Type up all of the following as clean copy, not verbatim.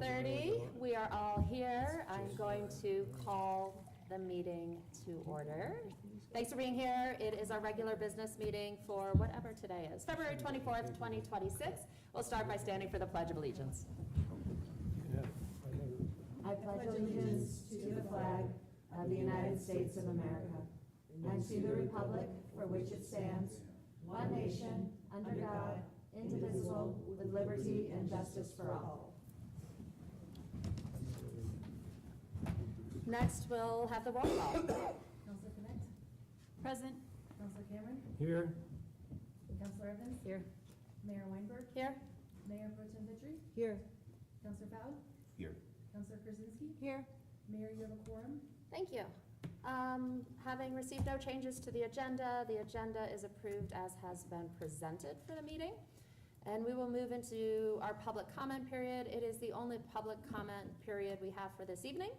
6:30. We are all here. I'm going to call the meeting to order. Thanks for being here. It is our regular business meeting for whatever today is, February 24th, 2026. We'll start by standing for the Pledge of Allegiance. I pledge allegiance to the flag of the United States of America and to the republic for which it stands, one nation, under God, indivisible, with liberty and justice for all. Next, we'll have the roll call. Councilor Connect? Present. Councilor Cameron? Here. Councilor Evans? Here. Mayor Weinberg? Here. Mayor Pro Tem Vitry? Here. Councilor Fowle? Here. Councilor Krasinski? Here. Mayor, you have a quorum? Thank you. Having received no changes to the agenda is approved as has been presented for the meeting. And we will move into our public comment period. It is the only public comment period we have for this evening.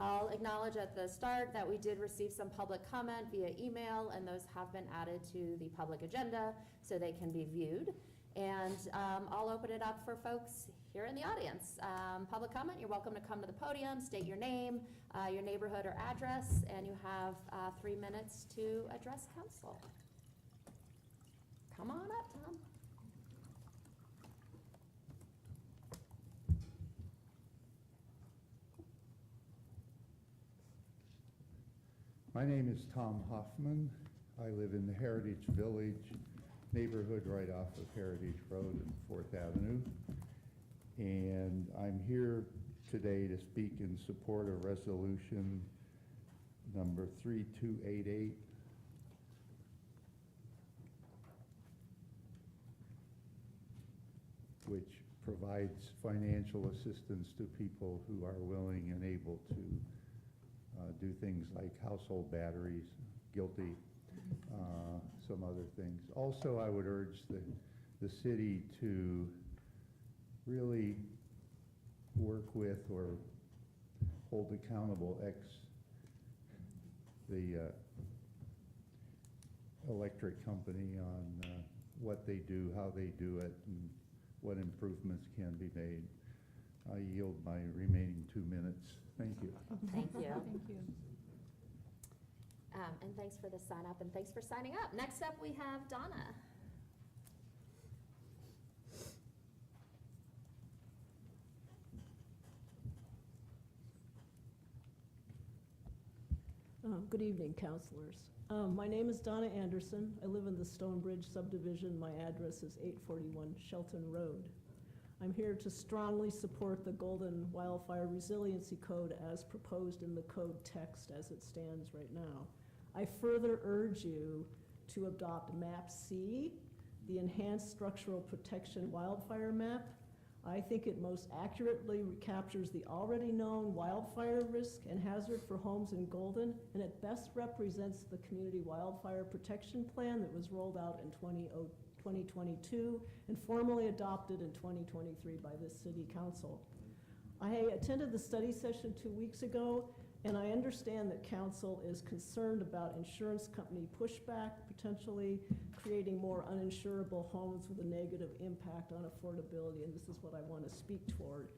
I'll acknowledge at the start that we did receive some public comment via email, and those have been added to the public agenda so they can be viewed. And I'll open it up for folks here in the audience. Public comment, you're welcome to come to the podium, state your name, your neighborhood or address, and you have 3 minutes to address council. Come on up, Tom. My name is Tom Hoffman. I live in the Heritage Village neighborhood right off of Heritage Road and 4th Avenue. And I'm here today to speak in support of resolution number 3288, which provides financial assistance to people who are willing and able to do things like household batteries, guilty, some other things. Also, I would urge the city to really work with or hold accountable the electric company on what they do, how they do it, and what improvements can be made. I yield my remaining 2 minutes. Thank you. Thank you. Thank you. And thanks for the sign up and thanks for signing up. Next up, we have Donna. Good evening, councilors. My name is Donna Anderson. I live in the Stonebridge subdivision. My address is 841 Shelton Road. I'm here to strongly support the Golden Wildfire Resiliency Code as proposed in the code text as it stands right now. I further urge you to adopt Map C, the Enhanced Structural Protection Wildfire Map. I think it most accurately captures the already known wildfire risk and hazard for homes in Golden, and it best represents the Community Wildfire Protection Plan that was rolled out in 2022 and formally adopted in 2023 by this city council. I attended the study session 2 weeks ago, and I understand that council is concerned about insurance company pushback, potentially creating more uninsurable homes with a negative impact on affordability, and this is what I want to speak toward.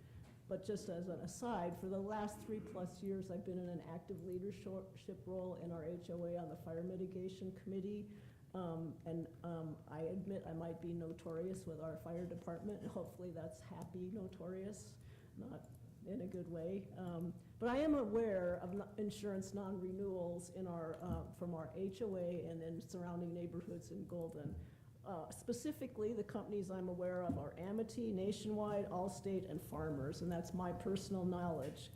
But just as an aside, for the last 3+ years, I've been in an active leadership role in our HOA on the Fire Mitigation Committee. I admit I might be notorious with our fire department, and hopefully that's happy notorious, not in a good way. But I am aware of insurance non-renewals in from our HOA and in surrounding neighborhoods in Golden. Specifically, the companies I'm aware of are Amity, Nationwide, Allstate, and Farmers, and that's my personal knowledge.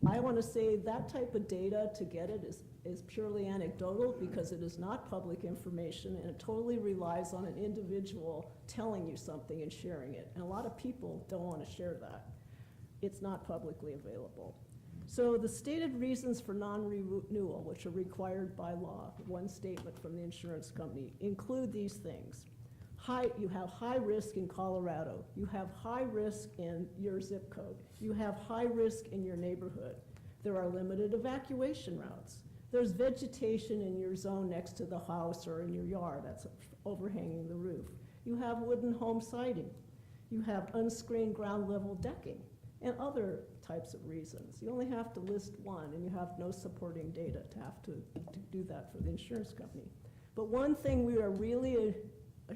I want to say that type of data, to get it, is purely anecdotal because it is not public information, and it totally relies on an individual telling you something and sharing it. And a lot of people don't want to share that. It's not publicly available. So the stated reasons for non-renewal, which are required by law, one statement from the insurance company, include these things. You have high risk in Colorado. You have high risk in your zip code. You have high risk in your neighborhood. There are limited evacuation routes. There's vegetation in your zone next to the house or in your yard that's overhanging the roof. You have wooden home siding. You have unscreened ground level decking. and other types of reasons. You only have to list one, and you have no supporting data to have to do that for the insurance company. But one thing we are really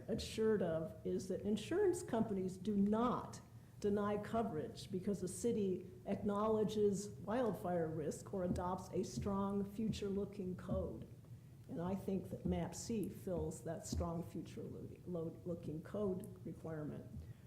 assured of is that insurance companies do not deny coverage because the city acknowledges wildfire risk or adopts a strong future-looking code. And I think that MAP-C fills that strong future-looking code requirement.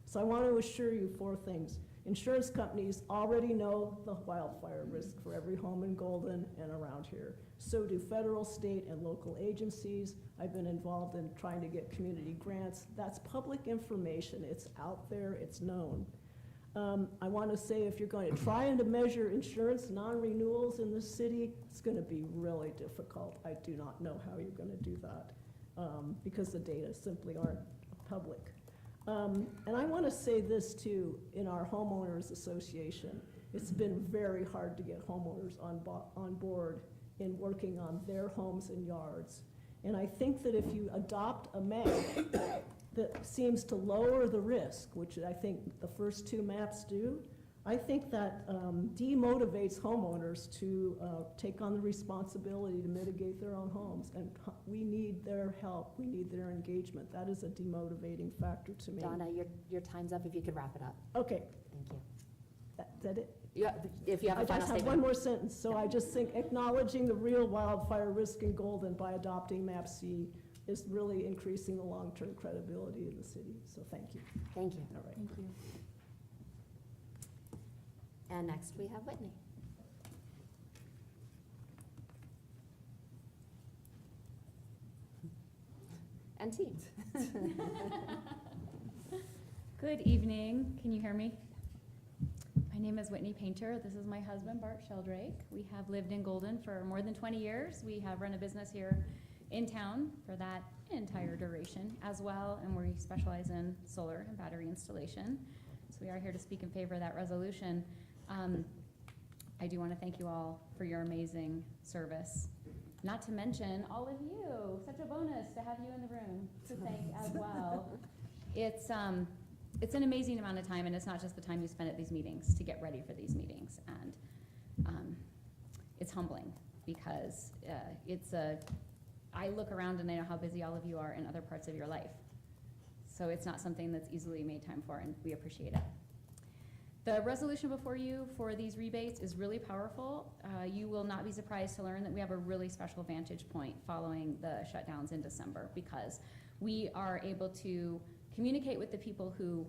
So I want to assure you 4 things. Insurance companies already know the wildfire risk for every home in Golden and around here. So do federal, state, and local agencies. I've been involved in trying to get community grants. That's public information. It's out there. It's known. I want to say if you're going to try and to measure insurance non-renewals in the city, it's going to be really difficult. I do not know how you're going to do that because the data simply aren't public. And I want to say this too, in our homeowners association, it's been very hard to get homeowners on board in working on their homes and yards. And I think that if you adopt a map that seems to lower the risk, which I think the first 2 maps do, I think that demotivates homeowners to take on the responsibility to mitigate their own homes. And we need their help. We need their engagement. That is a demotivating factor to me. Donna, your time's up. If you could wrap it up. Okay, Thank you. that it? Yeah, if you have I a final just have statement. one more sentence. So I just think acknowledging the real wildfire risk in Golden by adopting MAP-C is really increasing the long-term credibility of the city. So thank you. Thank you. All right. Thank you. And next we have Whitney. And team. Good evening. Can you hear me? My name is Whitney Painter. This is my husband, Bart Sheldrake. We have lived in Golden for more than 20 years. We have run a business here in town for that entire duration as well, and we specialize in solar and battery installation. So we are here to speak in favor of that resolution. I do want to thank you all for your amazing service. Not to mention all of you. Such a bonus to have you in the room to thank as well. It's an amazing amount of time, and it's not just the time you spend at these meetings to get ready for these meetings. And it's humbling because I look around and I know how busy all of you are in other parts of your life. So it's not something that's easily made time for, and we appreciate it. The resolution before you for these rebates is really powerful. You will not be surprised to learn that we have a really special vantage point following the shutdowns in December, because we are able to communicate with the people who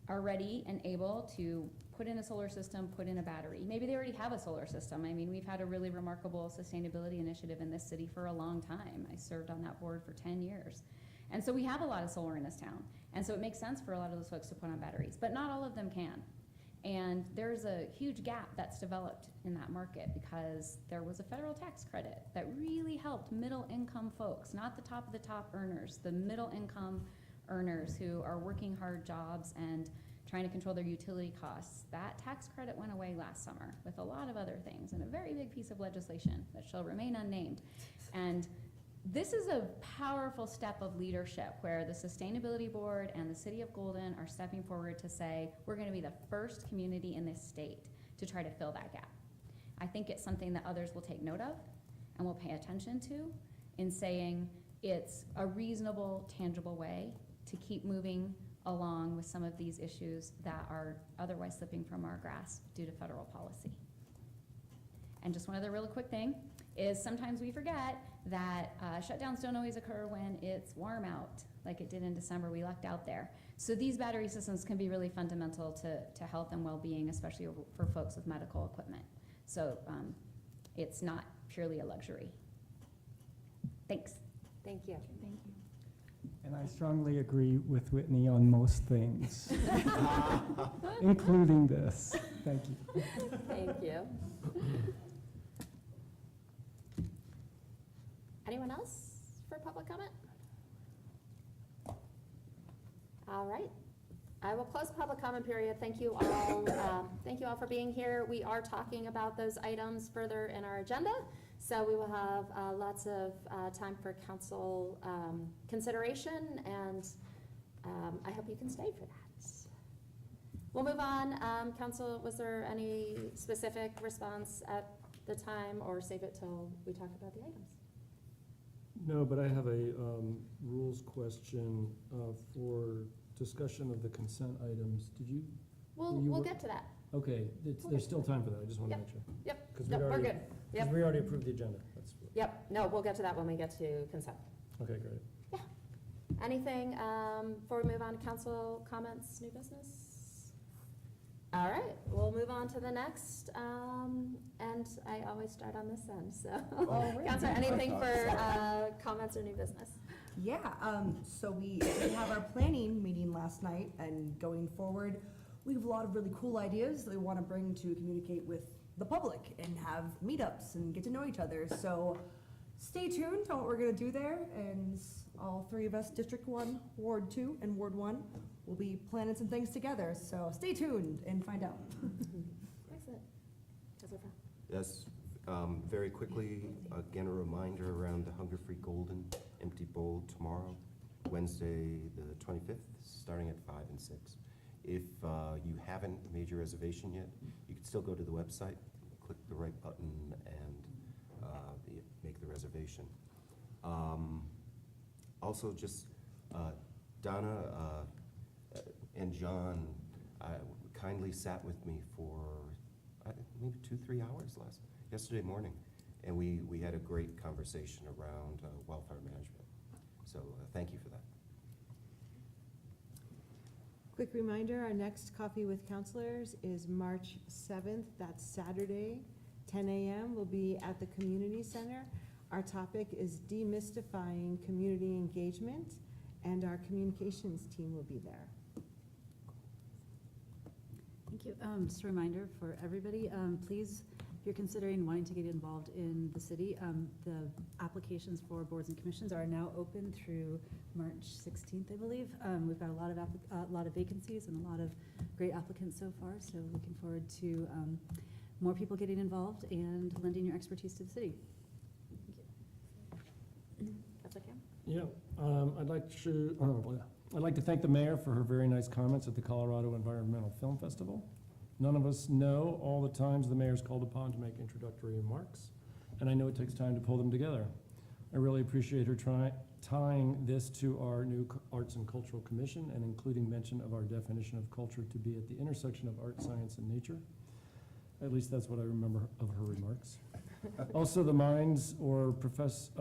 are ready and able to put in a solar system, put in a battery. Maybe they already have a solar system. I mean, we've had a really remarkable sustainability initiative in this city for a long time. I served on that board for 10 years. And so we have a lot of solar in this town. And so it makes sense for a lot of those folks to put on batteries, but not all of them can. And there's a huge gap that's developed in that market because there was a federal tax credit that really helped middle income folks, not the top of the top earners, the middle income earners who are working hard jobs and trying to control their utility costs. That tax credit went away last summer with a lot of other things and a very big piece of legislation that shall remain unnamed. And this is a powerful step of leadership where the Sustainability Board and the City of Golden are stepping forward to say, we're going to be the first community in this state to try to fill that gap. I think it's something that others will take note of and will pay attention to in saying it's a reasonable, tangible way to keep moving along with some of these issues that are otherwise slipping from our grasp due to federal policy. And just one other really quick thing is sometimes we forget that shutdowns don't always occur when it's warm out, like it did in December. We lucked out there. So these battery systems can be really fundamental to health and well-being, especially for folks with medical equipment. So it's not purely a luxury. Thanks. Thank you. Thank you. And I strongly agree with Whitney on most things, including this. Thank you. Thank you. Anyone else for public comment? All right. I will close the public comment period. Thank you all. Thank you all for being here. We are talking about those items further in our agenda, so we will have lots of time for council consideration, and I hope you can stay for that. We'll move on. Council, was there any specific response at the time, or save it till we talk about the items? No, but I have a rules question for discussion of the consent items. Did you, We'll You were- get to that. okay, there's still time for that, I just want to Yep. make sure. Yep, Because no, we we're already, good. because Yep. we already approved the agenda. That's, Yep, no, we'll get to that when we get to consent. okay, great. Anything, before we move on to council comments, new business? All right, we'll move on to the next, and I always start on this end, so. Counselor, anything for, comments or new business? Yeah, so we have our planning meeting last night, and going forward, we have a lot of really cool ideas that we want to bring to communicate with the public and have meetups and get to know each other. So stay tuned on what we're going to do there, and all three of us, District 1, Ward 2, and Ward 1, will be planning some things together. So stay tuned and find out. Excellent. Councilor Frye. Yes, very quickly, again, a reminder around the Hunger Free Golden Empty Bowl tomorrow, Wednesday, the 25th, starting at 5 and 6. If you haven't made your reservation yet, you can still go to the website, click the right button, and make the reservation. Also, just Donna and John kindly sat with me for maybe 2-3 hours yesterday morning, and we had a great conversation around wildfire management. So thank you for that. Quick reminder, our next Coffee with Counselors is March 7th. That's Saturday, 10 a.m. We'll be at the Community Center. Our topic is demystifying community engagement, and our communications team will be there. Thank you. Just a reminder for everybody, please, if you're considering wanting to get involved in the city, the applications for boards and commissions are now open through March 16th, I believe. We've got a lot of vacancies and a lot of great applicants so far, so looking forward to more people getting involved and lending your expertise to the city. That's okay. Yeah, I'd like to thank the mayor for her very nice comments at the Colorado Environmental Film Festival. None of us know all the times the mayor's called upon to make introductory remarks, and I know it takes time to pull them together. I really appreciate her tying this to our new Arts and Cultural Commission and including mention of our definition of culture to be at the intersection of art, science, and nature. At least that's what I remember of her remarks. Also, the Mines Professor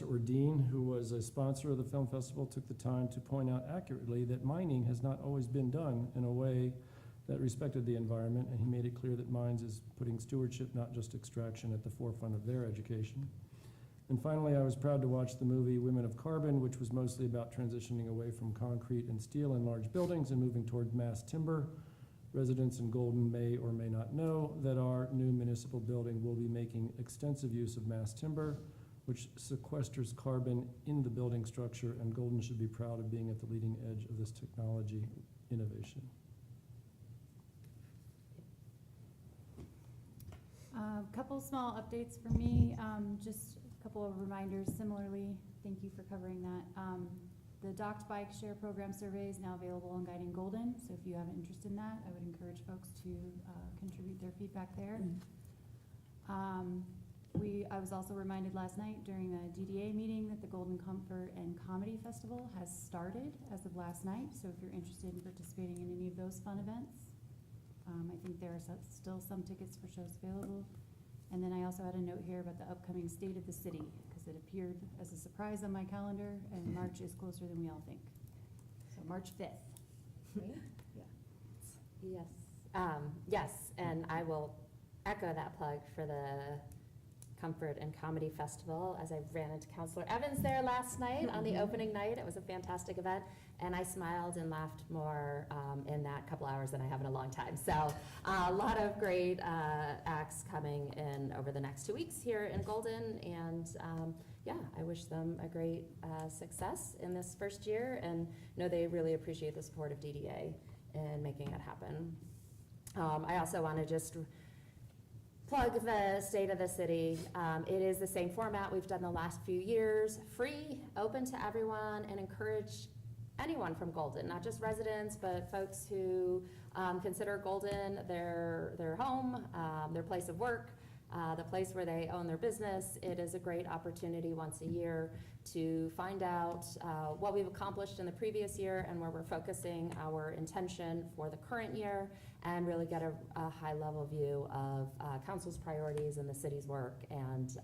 Ordine, who was a sponsor of the film festival, took the time to point out accurately that mining has not always been done in a way that respected the environment, and he made it clear that Mines is putting stewardship, not just extraction, at the forefront of their education. And finally, I was proud to watch the movie Women of Carbon, which was mostly about transitioning away from concrete and steel in large buildings and moving toward mass timber. Residents in Golden may or may not know that our new municipal building will be making extensive use of mass timber, which sequesters carbon in the building structure, and Golden should be proud of being at the leading edge of this technology innovation. Couple small updates for me, just a couple of reminders similarly. Thank you for covering that. The Docked Bike Share Program survey is now available on Guiding Golden, so if you have an interest in that, I would encourage folks to contribute their feedback there. I was also reminded last night during the DDA meeting that the Golden Comfort and Comedy Festival has started as of last night, so if you're interested in participating in any of those fun events, I think there are still some tickets for shows available. And then I also had a note here about the upcoming State of the City, because it appeared as a surprise on my calendar, and March is closer than we all think. So March 5th. Yes. Yes, and I will echo that plug for the Comfort and Comedy Festival, as I ran into Councilor Evans there last night on the opening night. It was a fantastic event, and I smiled and laughed more in that couple hours than I have in a long time. So a lot of great acts coming in over the next 2 weeks here in Golden, and yeah, I wish them a great success in this first year, and know they really appreciate the support of DDA in making it happen. I also want to just plug the State of the City. It is the same format we've done the last few years, free, open to everyone, and encourage anyone from Golden, not just residents, but folks who consider Golden their home, their place of work, the place where they own their business. It is a great opportunity once a year to find out what we've accomplished in the previous year and where we're focusing our intention for the current year, and really get a high-level view of council's priorities and the city's work, and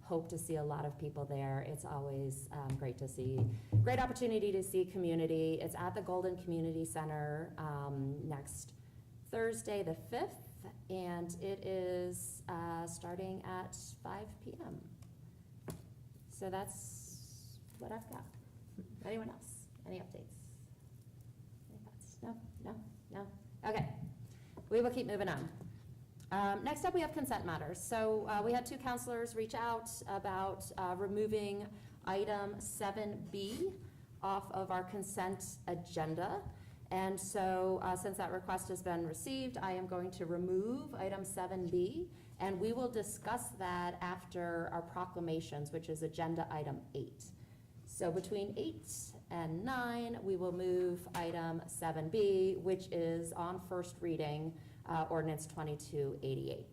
hope to see a lot of people there. It's always great to see, great opportunity to see community. It's at the Golden Community Center next Thursday, the 5th, and it is starting at 5 p.m. So that's what I've got. Anyone else? Any updates? Any thoughts? No? Okay. We will keep moving on. Next up, we have consent matters. So we had 2 counselors reach out about removing item 7B off of our consent agenda. And so since that request has been received, I am going to remove item 7B, and we will discuss that after our proclamations, which is agenda item 8. So between 8 and 9, we will move item 7B, which is on first reading, ordinance 2288.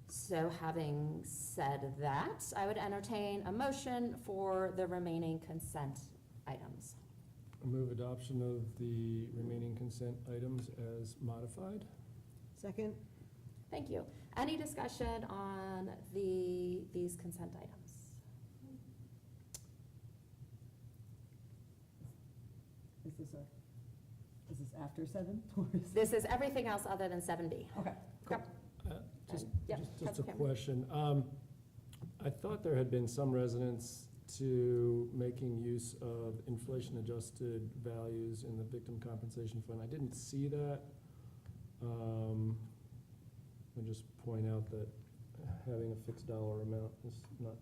So having said that, I would entertain a motion for the remaining consent items. I move adoption of the remaining consent items as modified. Second? Thank you. Any discussion on these consent items? Is this after 7? Or is This is everything else other than 7B. Okay. Yep. Just Yep, a Councilor Cameron. question. I thought there had been some resonance to making use of inflation-adjusted values in the victim compensation fund. I didn't see that. I'll just point out that having a fixed dollar amount is not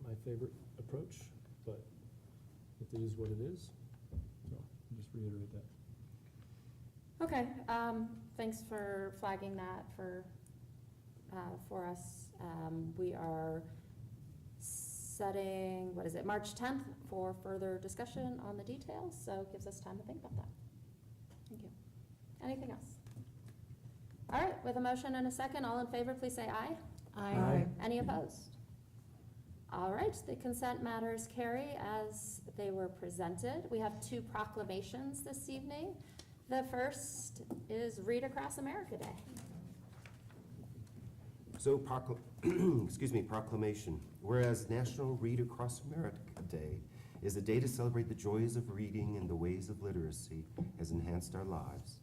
my favorite approach, but it is what it is. So I'll just reiterate that. Okay, thanks for flagging that for us. We are setting, March 10th for further discussion on the details, so it gives us time to think about that. Thank you. Anything else? All right, with a motion and a second, all in favor, please say aye. Aye. Any opposed? All right, the consent matters carry as they were presented. We have 2 proclamations this evening. The first is Read Across America Day. So proclamation. Whereas National Read Across America Day is a day to celebrate the joys of reading and the ways of literacy has enhanced our lives.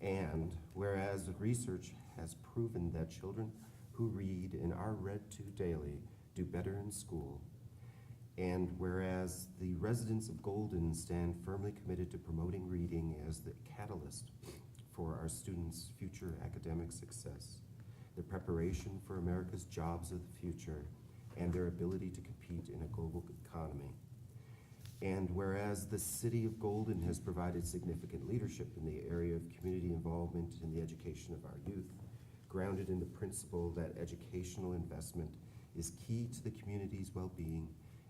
And whereas research has proven that children who read and are read to daily do better in school. And whereas the residents of Golden stand firmly committed to promoting reading as the catalyst for our students' future academic success, the preparation for America's jobs of the future, and their ability to compete in a global economy. And whereas the City of Golden has provided significant leadership in the area of community involvement in the education of our youth, grounded in the principle that educational investment is key to the community's well-being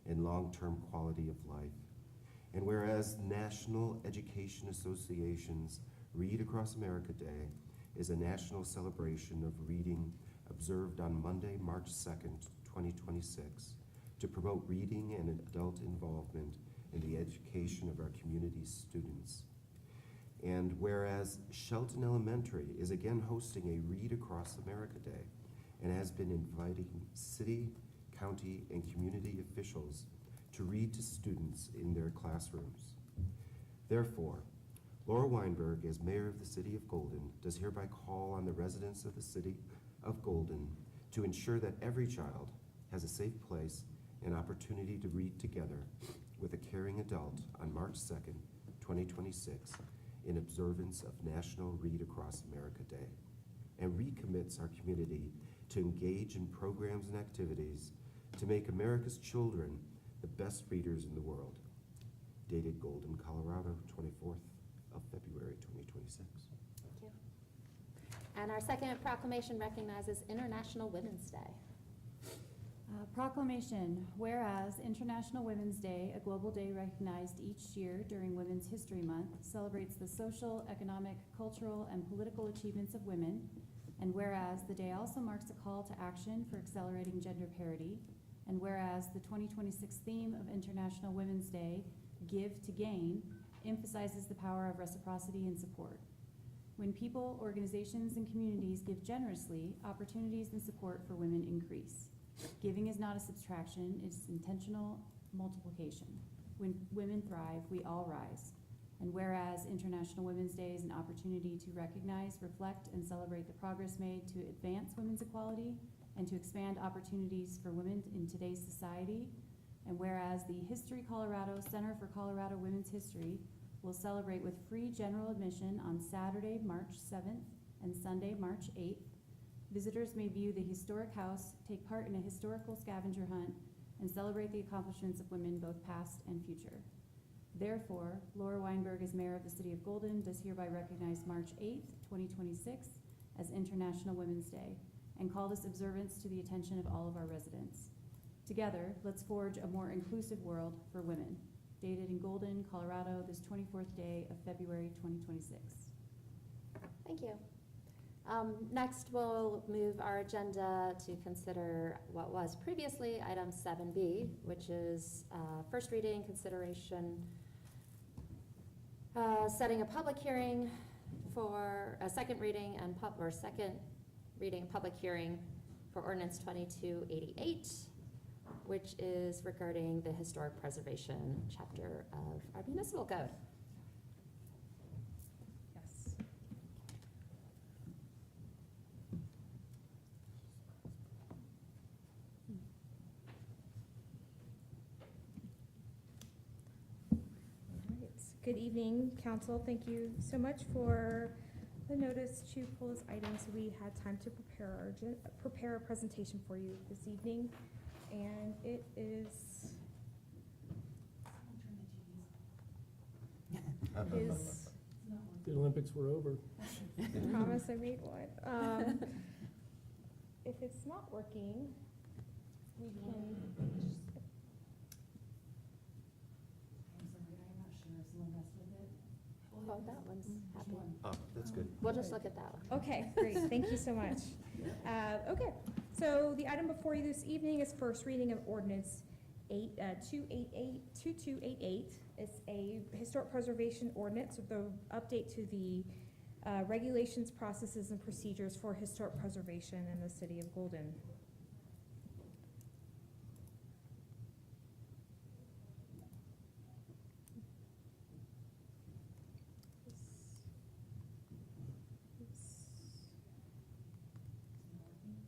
and long-term quality of life. And whereas National Education Association's Read Across America Day is a national celebration of reading observed on Monday, March 2nd, 2026, to promote reading and adult involvement in the education of our community's students. And whereas Shelton Elementary is again hosting a Read Across America Day and has been inviting city, county, and community officials to read to students in their classrooms. Therefore, Laura Weinberg, as mayor of the City of Golden, does hereby call on the residents of the City of Golden to ensure that every child has a safe place and opportunity to read together with a caring adult on March 2nd, 2026, in observance of National Read Across America Day, and recommits our community to engage in programs and activities to make America's children the best readers in the world. Dated Golden, Colorado, 24th of February, 2026. Thank you. And our second proclamation recognizes International Women's Day. Proclamation, whereas International Women's Day, a global day recognized each year during Women's History Month, celebrates the social, economic, cultural, and political achievements of women, and whereas the day also marks a call to action for accelerating gender parity, and whereas the 2026 theme of International Women's Day, Give to Gain, emphasizes the power of reciprocity and support. When people, organizations, and communities give generously, opportunities and support for women increase. Giving is not a subtraction, it's intentional multiplication. When women thrive, we all rise. And whereas International Women's Day is an opportunity to recognize, reflect, and celebrate the progress made to advance women's equality and to expand opportunities for women in today's society, and whereas the History Colorado Center for Colorado Women's History will celebrate with free general admission on Saturday, March 7th and Sunday, March 8th, visitors may view the historic house, take part in a historical scavenger hunt, and celebrate the accomplishments of women both past and future. Therefore, Laura Weinberg, as mayor of the city of Golden, does hereby recognize March 8th, 2026 as International Women's Day and call this observance to the attention of all of our residents. Together, let's forge a more inclusive world for women. Dated in Golden, Colorado, this 24th day of February 2026. Thank you. Next, we'll move our agenda to consider what was previously item 7B, which is first reading, consideration, setting a public hearing for a second reading and public hearing for ordinance 2288, which is regarding the historic preservation chapter of our municipal code. Yes. Good evening, council. Thank you so much for the notice to pull this item so we had time to prepare a presentation for you this evening. And it is The Olympics were over. I promise I made one. If it's not working, we can. Oh, that one's happy. Oh, that's good. We'll just look at that one. Okay, great. Thank you so much. Okay, so the item before you this evening is first reading of ordinance 2288. It's a historic preservation ordinance with the update to the regulations, processes, and procedures for historic preservation in the city of Golden.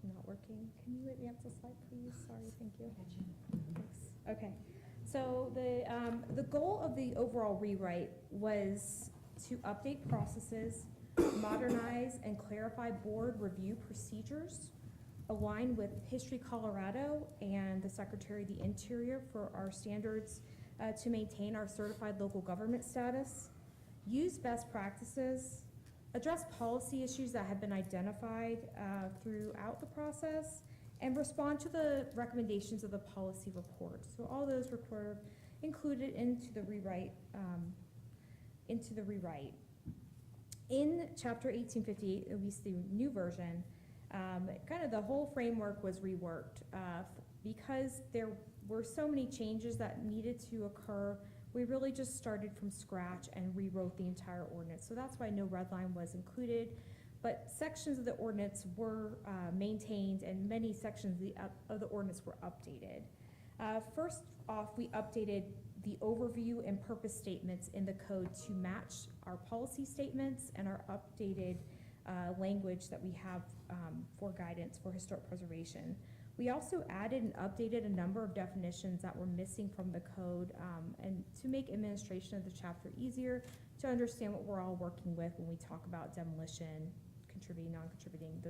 Not working. Can you advance the slide, please? Sorry, thank you. Thanks. Okay. So the goal of the overall rewrite was to update processes, modernize and clarify board review procedures, align with History Colorado and the Secretary of the Interior for our standards to maintain our certified local government status, use best practices, address policy issues that have been identified throughout the process, and respond to the recommendations of the policy report. So all those were included into the rewrite. In Chapter 1858, at least the new version, kind of the whole framework was reworked because there were so many changes that needed to occur. We really just started from scratch and rewrote the entire ordinance. So that's why no red line was included. But sections of the ordinance were maintained and many sections of the ordinance were updated. First off, we updated the overview and purpose statements in the code to match our policy statements and our updated language that we have for guidance for historic preservation. We also added and updated a number of definitions that were missing from the code and to make administration of the chapter easier to understand what we're all working with when we talk about demolition, contributing, non-contributing,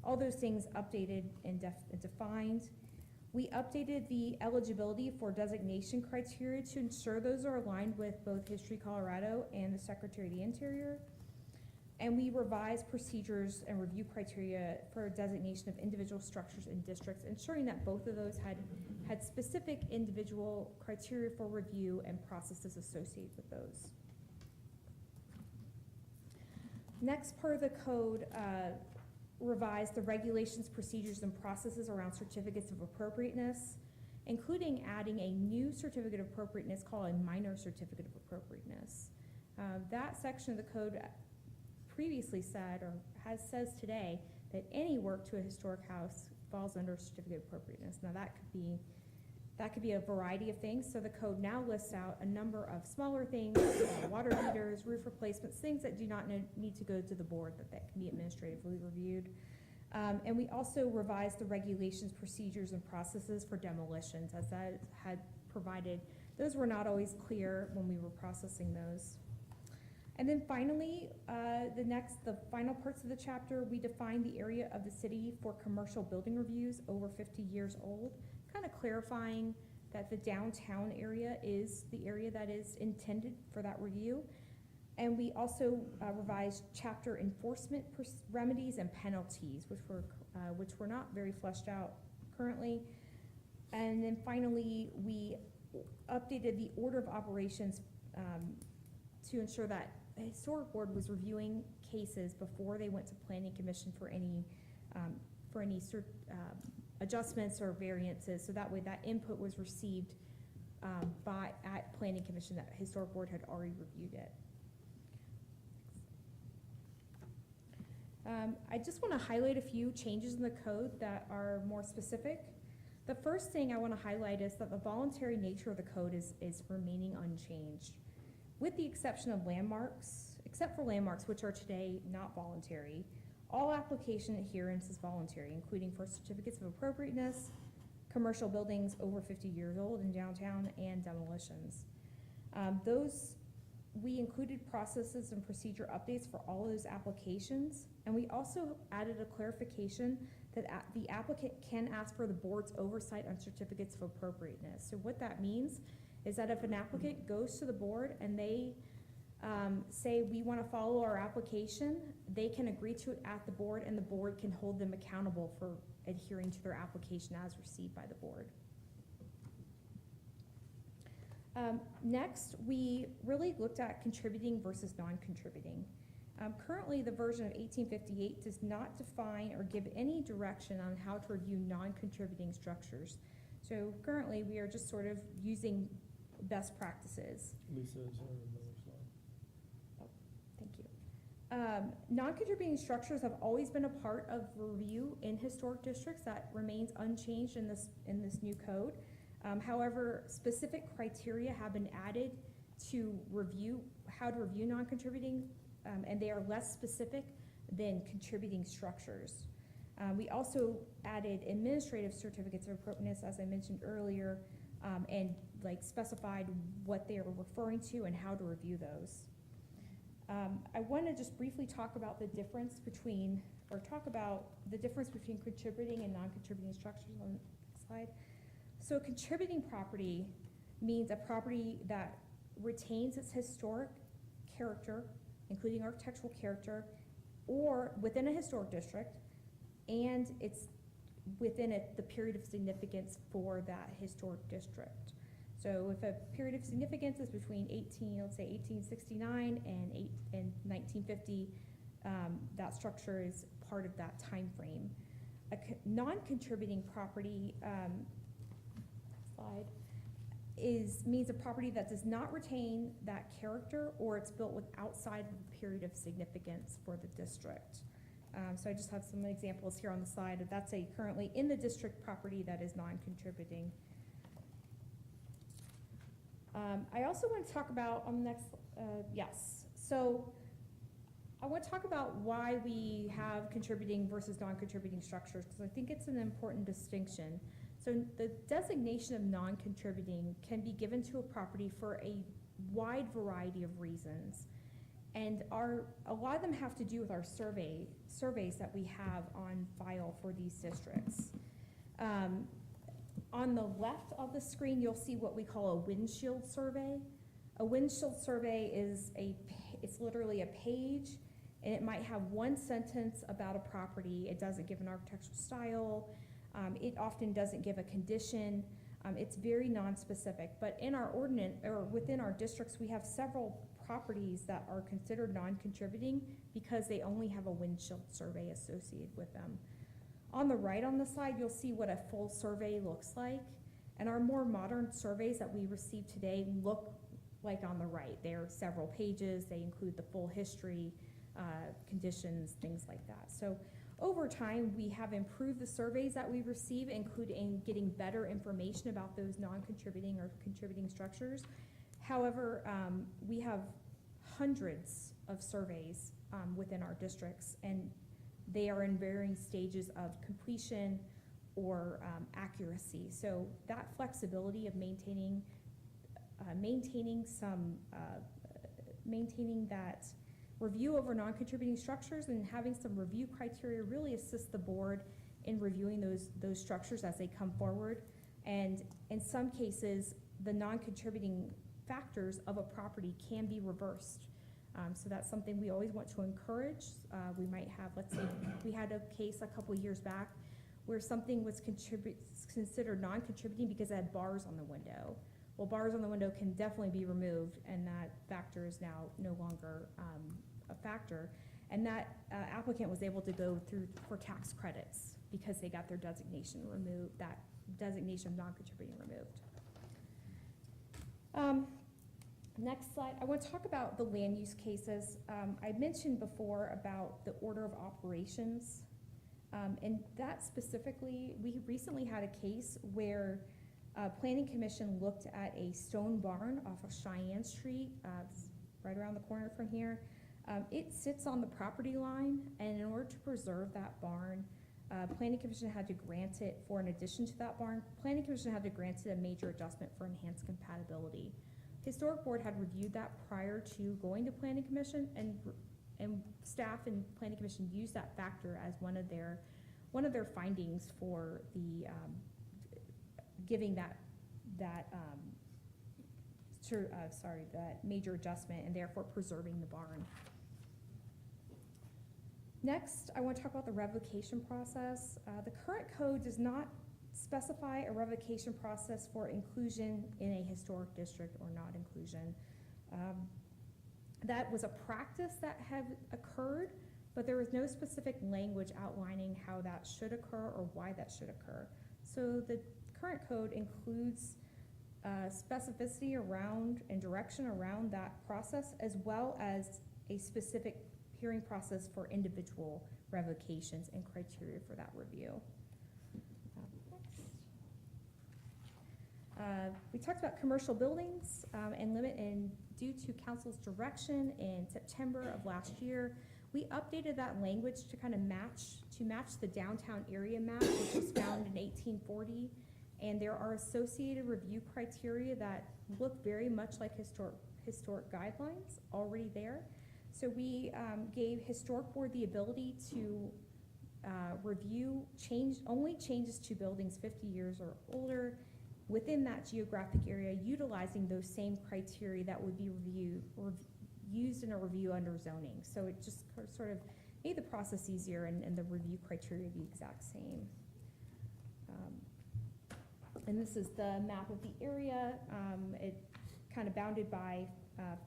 all those things updated and defined. We updated the eligibility for designation criteria to ensure those are aligned with both History Colorado and the Secretary of the Interior. And we revised procedures and review criteria for designation of individual structures in districts, ensuring that both of those had specific individual criteria for review and processes associated with those. Next part of the code revised the regulations, procedures, and processes around certificates of appropriateness, including adding a new certificate of appropriateness called a minor certificate of appropriateness. That section of the code previously said, or says today, that any work to a historic house falls under certificate of appropriateness. Now that could be a variety of things. So the code now lists out a number of smaller things, water heaters, roof replacements, things that do not need to go to the board, that can be administratively reviewed. And we also revised the regulations, procedures, and processes for demolitions, as that had provided. Those were not always clear when we were processing those. And then finally, the final parts of the chapter, we defined the area of the city for commercial building reviews over 50 years old, kind of clarifying that the downtown area is the area that is intended for that review. And we also revised chapter enforcement remedies and penalties, which were not very fleshed out currently. And then finally, we updated the order of operations to ensure that the historic board was reviewing cases before they went to planning commission for any adjustments or variances. So that way, that input was received at planning commission, that historic board had already reviewed it. I just want to highlight a few changes in the code that are more specific. The first thing I want to highlight is that the voluntary nature of the code is remaining unchanged, with the exception of landmarks, except for landmarks, which are today not voluntary. All application adherence is voluntary, including for certificates of appropriateness, commercial buildings over 50 years old in downtown, and demolitions. We included processes and procedure updates for all of those applications, and we also added a clarification that the applicant can ask for the board's oversight on certificates of appropriateness. So what that means is that if an applicant goes to the board and they say, we want to follow our application, they can agree to it at the board, and the board can hold them accountable for adhering to their application as received by the board. Next, we really looked at contributing versus non-contributing. Currently, the version of 1858 does not define or give any direction on how to review non-contributing structures. So currently, we are just sort of using best practices. Lisa's another slide. Oh, thank you. Non-contributing structures have always been a part of review in historic districts. That remains unchanged in this new code. However, specific criteria have been added to review how to review non-contributing, and they are less specific than contributing structures. We also added administrative certificates of appropriateness, as I mentioned earlier, and specified what they are referring to and how to review those. I want to just briefly talk about the difference between contributing and non-contributing structures on the next slide. So a contributing property means a property that retains its historic character, including architectural character, or within a historic district, and it's within the period of significance for that historic district. So if a period of significance is between 1869 and 1950, that structure is part of that time frame. A non-contributing property means a property that does not retain that character, or it's built with outside of the period of significance for the district. So I just have some examples here on the slide. That's a currently in the district property that is non-contributing. I also want to talk about on the next, So I want to talk about why we have contributing versus non-contributing structures, because I think it's an important distinction. So the designation of non-contributing can be given to a property for a wide variety of reasons. And a lot of them have to do with our surveys that we have on file for these districts. On the left of the screen, you'll see what we call a windshield survey. A windshield survey is it's literally a page, and it might have one sentence about a property. It doesn't give an architectural style. It often doesn't give a condition. It's very nonspecific. But in our ordinance, or within our districts, we have several properties that are considered non-contributing because they only have a windshield survey associated with them. On the right on the slide, you'll see what a full survey looks like. And our more modern surveys that we receive today look like on the right. They're several pages. They include the full history, conditions, things like that. So over time, we have improved the surveys that we receive, including getting better information about those non-contributing or contributing structures. However, we have hundreds of surveys within our districts, and they are in varying stages of completion or accuracy. So that flexibility of maintaining that review over non-contributing structures and having some review criteria really assists the board in reviewing those structures as they come forward. And in some cases, the non-contributing factors of a property can be reversed. So that's something we always want to encourage. We might have, let's say, we had a case a couple years back where something was considered non-contributing because it had bars on the window. Well, bars on the window can definitely be removed, and that factor is now no longer a factor. And that applicant was able to go through for tax credits because they got their designation removed, that designation of non-contributing removed. Next slide, I want to talk about the land use cases. I mentioned before about the order of operations. And that specifically, we recently had a case where Planning Commission looked at a stone barn off of Cheyenne Street, right around the corner from here. It sits on the property line, and in order to preserve that barn, Planning Commission had to grant it for an addition to that barn. Planning Commission had to grant it a major adjustment for enhanced compatibility. Historic Board had reviewed that prior to going to Planning Commission, and staff and Planning Commission used that factor as one of their findings for the giving that major adjustment and therefore preserving the barn. Next, I want to talk about the revocation process. The current code does not specify a revocation process for inclusion in a historic district or not inclusion. That was a practice that had occurred, but there was no specific language outlining how that should occur or why that should occur. So the current code includes specificity around and direction around that process, as well as a specific hearing process for individual revocations and criteria for that review. We talked about commercial buildings and due to council's direction in September of last year, we updated that language to kind of match the downtown area map, which was found in 1840. And there are associated review criteria that look very much like historic guidelines already there. So we gave Historic Board the ability to review only changes to buildings 50 years or older within that geographic area, utilizing those same criteria that would be used in a review under zoning. So it just sort of made the process easier and the review criteria the exact same. And this is the map of the area. It kind of bounded by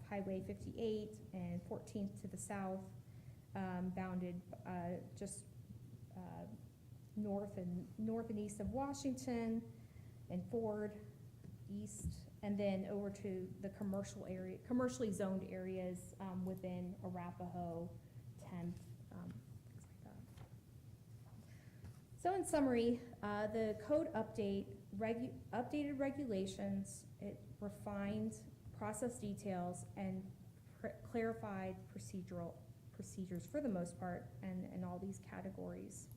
Highway 58 and 14th to the south, bounded just north and east of Washington and Ford east, and then over to the commercially zoned areas within Arapahoe, 10th, things like that. So in summary, the code updated regulations, it refined process details and clarified procedures for the most part in all these categories.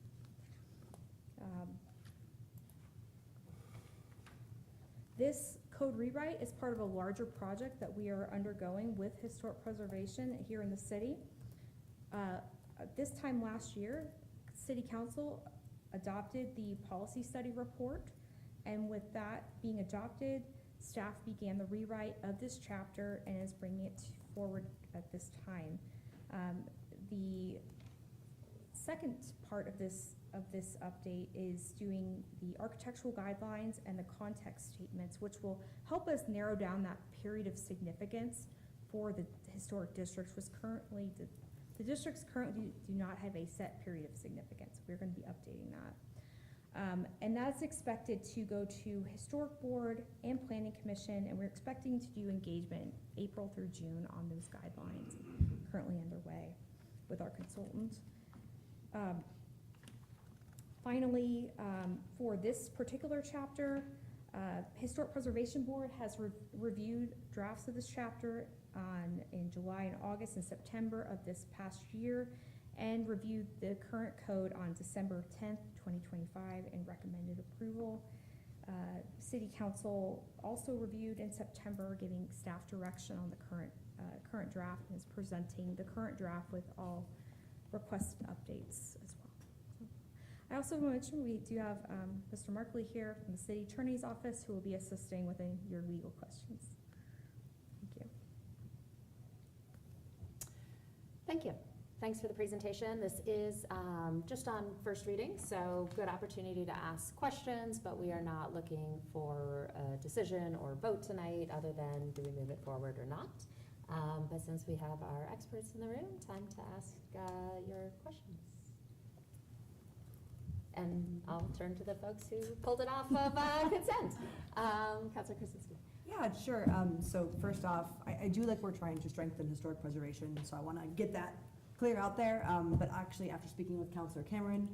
This code rewrite is part of a larger project that we are undergoing with historic preservation here in the city. This time last year, City Council adopted the policy study report, and with that being adopted, staff began the rewrite of this chapter and is bringing it forward at this time. the second part of this update is doing the architectural guidelines and the context statements, which will help us narrow down that period of significance for the historic districts, was currently, the districts currently do not have a set period of significance. We're gonna be updating that. And that's expected to go to Historic Board and Planning Commission, and we're expecting to do engagement April through June on those guidelines, currently underway with our consultant. Finally, for this particular chapter, Historic Preservation Board has reviewed drafts of this chapter in July and August and September of this past year, and reviewed the current code on December 10th, 2025, and recommended approval. City Council also reviewed in September, giving staff direction on the current draft, and is presenting the current draft with all requested updates as well. I also want to mention we do have Mr. Markley here from the City Attorney's Office, who will be assisting with your legal questions. Thank you. Thank you. Thanks for the presentation. This is just on first reading, so good opportunity to ask questions, but we are not looking for a decision or vote tonight other than do we move it forward or not. But since we have our experts in the room, time to ask your questions. And I'll turn to the folks who pulled it off of consent. Councilor Krasinski. Yeah, sure. So first off, I do like we're trying to strengthen historic preservation, so I want to get that clear out there. But actually, after speaking with Councilor Cameron,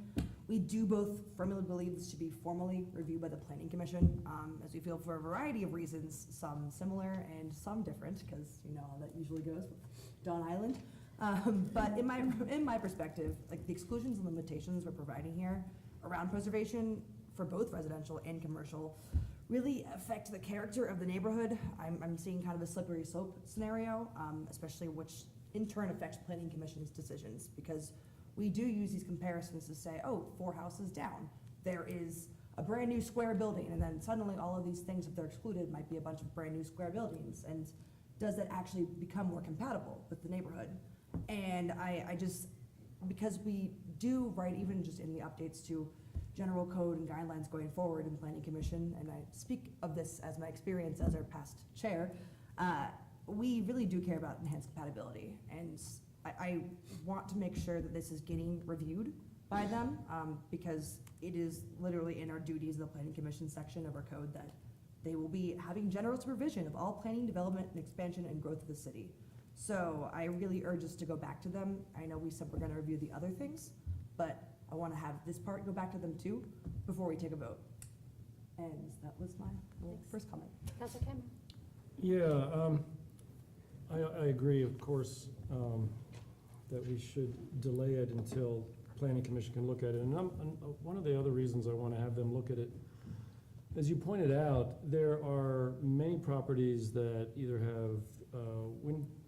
we do both firmly believe this should be formally reviewed by the Planning Commission, as we feel for a variety of reasons, some similar and some different, because you know how that usually goes with Dawn Island. But in my perspective, like the exclusions and limitations we're providing here around preservation for both residential and commercial really affect the character of the neighborhood. I'm seeing kind of a slippery slope scenario, especially which in turn affects Planning Commission's decisions, because we do use these comparisons to say, oh, 4 houses down, there is a brand new square building, and then suddenly all of these things, if they're excluded, might be a bunch of brand new square buildings, and does that actually become more compatible with the neighborhood? And I just, because we do write, even just in the updates to general code and guidelines going forward in Planning Commission, and I speak of this as my experience as our past chair, we really do care about enhanced compatibility, and I want to make sure that this is getting reviewed by them, because it is literally in our duties, the Planning Commission section of our code, that they will be having general supervision of all planning, development, and expansion and growth of the city. So I really urge us to go back to them. I know we said we're gonna review the other things, but I wanna have this part go back to them too, before we take a vote. And that was my first comment. Councilor Cameron. Yeah, I agree, of course, that we should delay it until Planning Commission can look at it. And one of the other reasons I want to have them look at it, as you pointed out, there are many properties that either have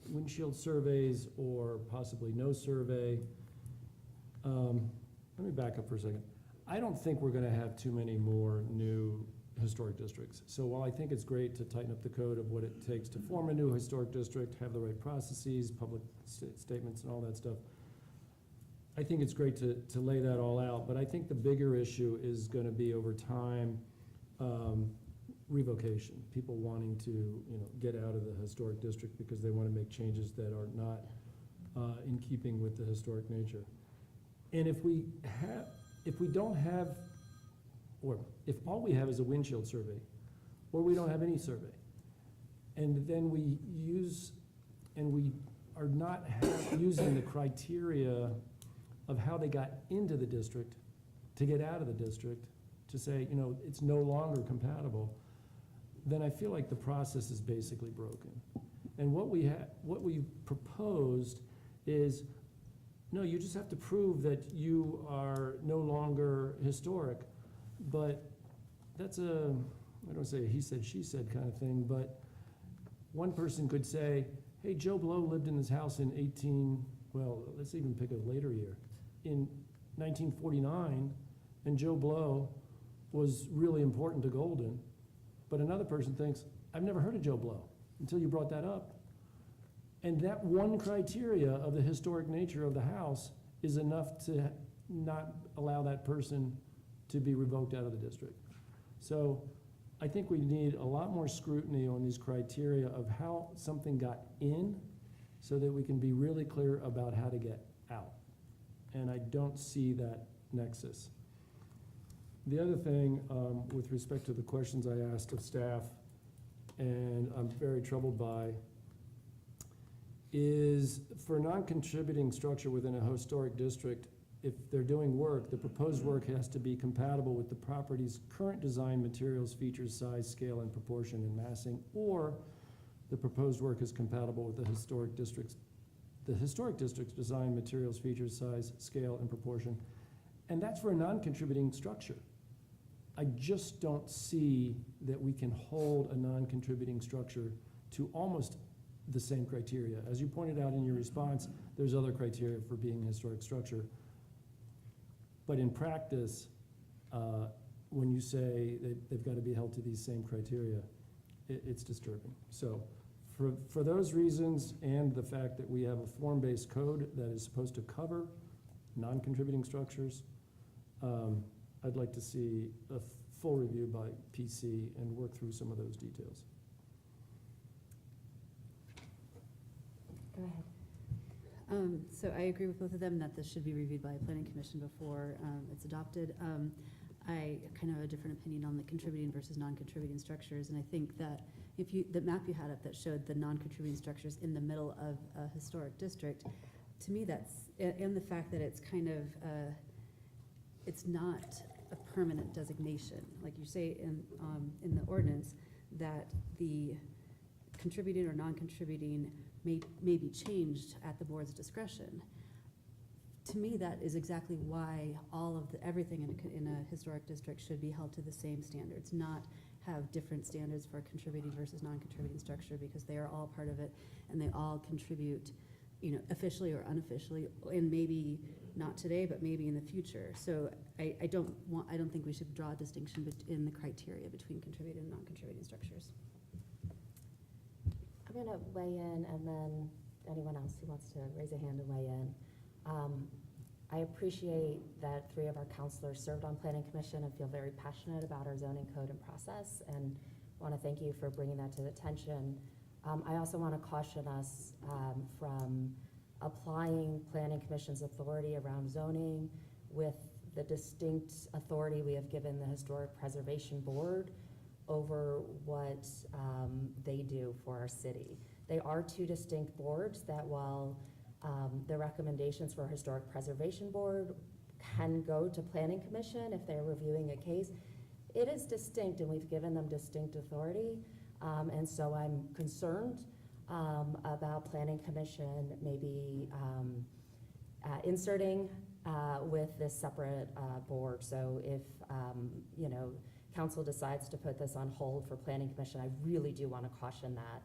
windshield surveys or possibly no survey. Let me back up for a second. I don't think we're going to have too many more new historic districts. So while I think it's great to tighten up the code of what it takes to form a new historic district, have the right processes, public statements and all that stuff, I think it's great to lay that all out. But I think the bigger issue is going to be over time, revocation. People wanting to, get out of the historic district because they want to make changes that are not in keeping with the historic nature. And if we don't have, or if all we have is a windshield survey, or we don't have any survey, and then we are not using the criteria of how they got into the district to get out of the district, to say, it's no longer compatible, then I feel like the process is basically broken. And what we proposed is, no, you just have to prove that you are no longer historic. But that's I don't say he said, she said kind of thing, but one person could say, hey, Joe Blow lived in this house in let's even pick a later year, in 1949, and Joe Blow was really important to Golden. But another person thinks, I've never heard of Joe Blow until you brought that up. And that one criteria of the historic nature of the house is enough to not allow that person to be revoked out of the district. So I think we need a lot more scrutiny on these criteria of how something got in so that we can be really clear about how to get out. And I don't see that nexus. The other thing, with respect to the questions I asked of staff, and I'm very troubled by, is for non-contributing structure within a historic district, if they're doing work, the proposed work has to be compatible with the property's current design, materials, features, size, scale, and proportion and massing, or the proposed work is compatible with the historic district's design, materials, features, size, scale, and proportion. And that's for a non-contributing structure. I just don't see that we can hold a non-contributing structure to almost the same criteria. As you pointed out in your response, there's other criteria for being a historic structure. But in practice, when you say that they've got to be held to these same criteria, it's disturbing. So for those reasons and the fact that we have a form-based code that is supposed to cover non-contributing structures, I'd like to see a full review by PC and work through some of those details. Go ahead. So I agree with both of them that this should be reviewed by a planning commission before it's adopted. I kind of have a different opinion on the contributing versus non-contributing structures, and I think that if the map you had up that showed the non-contributing structures in the middle of a historic district, to me that's, and the fact that it's kind of, it's not a permanent designation, like you say in the ordinance, that the contributing or non-contributing may be changed at the board's discretion. To me, that is exactly why all of everything in a historic district should be held to the same standards, not have different standards for contributing versus non-contributing structure, because they are all part of it and they all contribute, officially or unofficially, and maybe not today, but maybe in the future. So I don't think we should draw a distinction in the criteria between contributing and non-contributing structures. I'm gonna weigh in, and then anyone else who wants to raise a hand and weigh in. I appreciate that 3 of our counselors served on Planning Commission and feel very passionate about our zoning code and process, and want to thank you for bringing that to the attention. I also want to caution us from applying Planning Commission's authority around zoning with the distinct authority we have given the Historic Preservation Board over what they do for our city. They are 2 distinct boards that, while the recommendations for a Historic Preservation Board can go to Planning Commission if they're reviewing a case, it is distinct, and we've given them distinct authority. And so I'm concerned about Planning Commission maybe inserting with this separate board. So if council decides to put this on hold for Planning Commission, I really do want to caution that.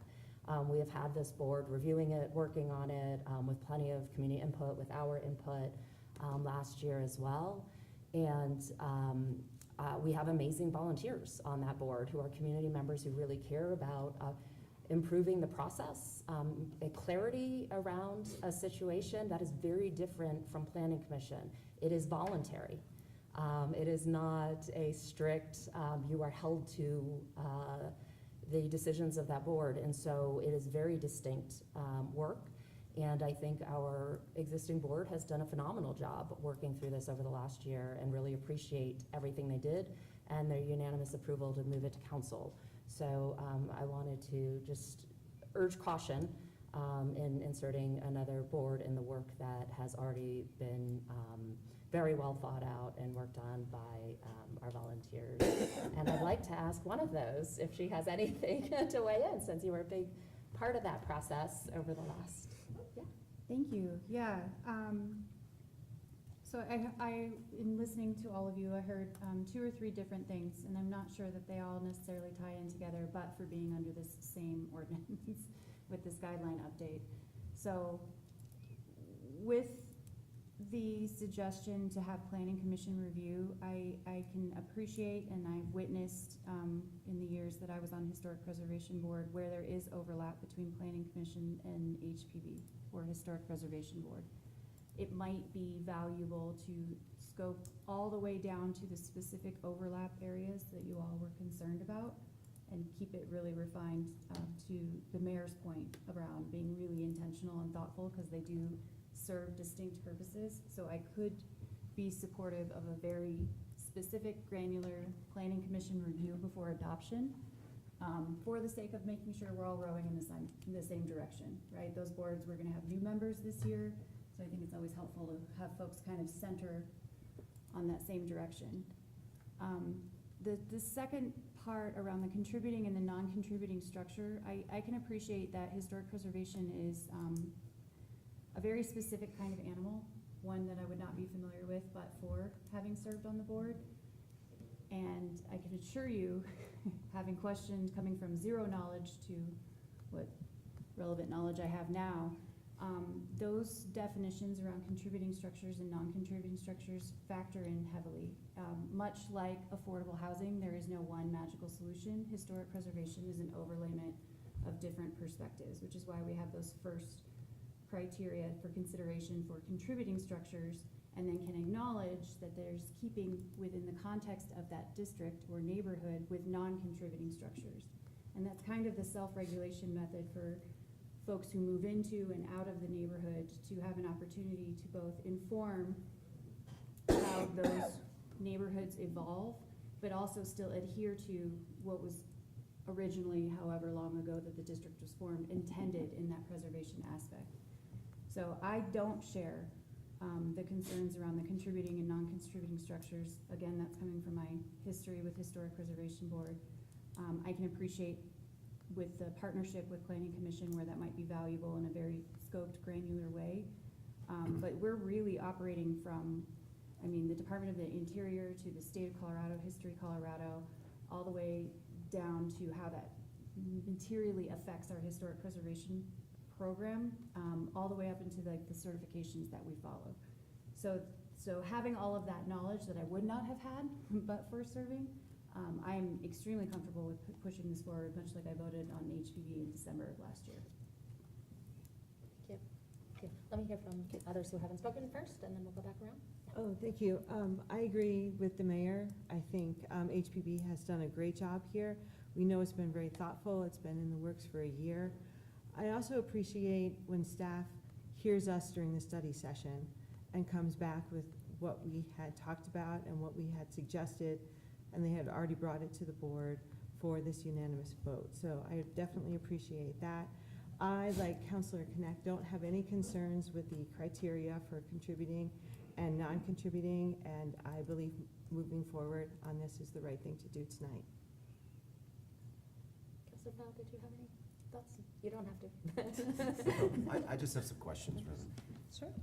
We have had this board reviewing it, working on it, with plenty of community input, with our input last year as well. And we have amazing volunteers on that board who are community members who really care about improving the process, a clarity around a situation that is very different from Planning Commission. It is voluntary. It is not a strict, you are held to the decisions of that board, and so it is very distinct work. And I think our existing board has done a phenomenal job working through this over the last year, and really appreciate everything they did and their unanimous approval to move it to council. So I wanted to just urge caution in inserting another board in the work that has already been very well thought out and worked on by our volunteers. And I'd like to ask one of those if she has anything to weigh in, since you were a big part of that process over the last, Thank you. Yeah. So I, in listening to all of you, I heard 2 or 3 different things, and I'm not sure that they all necessarily tie in together, but for being under this same ordinance with this guideline update. So with the suggestion to have planning commission review, I can appreciate, and I've witnessed, in the years that I was on Historic Preservation Board, where there is overlap between planning commission and HPB, or Historic Preservation Board. It might be valuable to scope all the way down to the specific overlap areas that you all were concerned about, and keep it really refined, to the mayor's point around being really intentional and thoughtful, because they do serve distinct purposes. So I could be supportive of a very specific granular planning commission review before adoption, for the sake of making sure we're all rowing in the same direction, right? Those boards, we're gonna have new members this year, so I think it's always helpful to have folks kind of center on that same direction. The second part around the contributing and the non-contributing structure, I can appreciate that historic preservation is a very specific kind of animal, one that I would not be familiar with, but for having served on the board. And I can assure you, having questioned, coming from zero knowledge to what relevant knowledge I have now, those definitions around contributing structures and non-contributing structures factor in heavily. Much like affordable housing, there is no one magical solution. Historic preservation is an overlayment of different perspectives, which is why we have those first criteria for consideration for contributing structures, and then can acknowledge that there's keeping within the context of that district or neighborhood with non-contributing structures. And that's kind of the self-regulation method for folks who move into and out of the neighborhood, to have an opportunity to both inform how those neighborhoods evolve, but also still adhere to what was originally, however long ago that the district was formed, intended in that preservation aspect. So I don't share the concerns around the contributing and non-contributing structures. Again, that's coming from my history with Historic Preservation Board. I can appreciate with the partnership with Planning Commission where that might be valuable in a very scoped, granular way. But we're really operating from, I mean, the Department of the Interior to the State of Colorado, History Colorado, all the way down to how that materially affects our historic preservation program, all the way up into like the certifications that we follow. So having all of that knowledge that I would not have had but for serving, I am extremely comfortable with pushing this forward, much like I voted on HPV in December of last year. Thank you. Let me hear from others who haven't spoken first, and then we'll go back around. Oh, thank you. I agree with the mayor. I think HPB has done a great job here. We know it's been very thoughtful. It's been in the works for a year. I also appreciate when staff hears us during the study session and comes back with what we had talked about and what we had suggested, and they had already brought it to the board for this unanimous vote. So I definitely appreciate that. I, like Councilor Connect, don't have any concerns with the criteria for contributing and non-contributing, and I believe moving forward on this is the right thing to do tonight. Councilor Powell, did you have any thoughts? You don't have to. I just have some questions, Rose. Sure,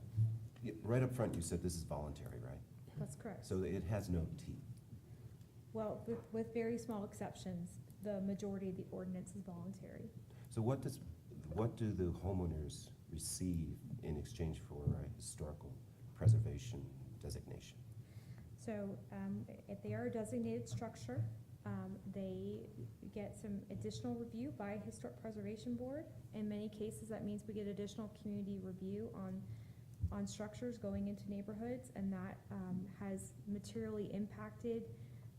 Right up front, you said this is voluntary, right? that's correct. So it has no teeth. Well, with very small exceptions, the majority of the ordinance is voluntary. So what do the homeowners receive in exchange for a historical preservation designation? So if they are a designated structure, they get some additional review by Historic Preservation Board. In many cases, that means we get additional community review on structures going into neighborhoods, and that has materially impacted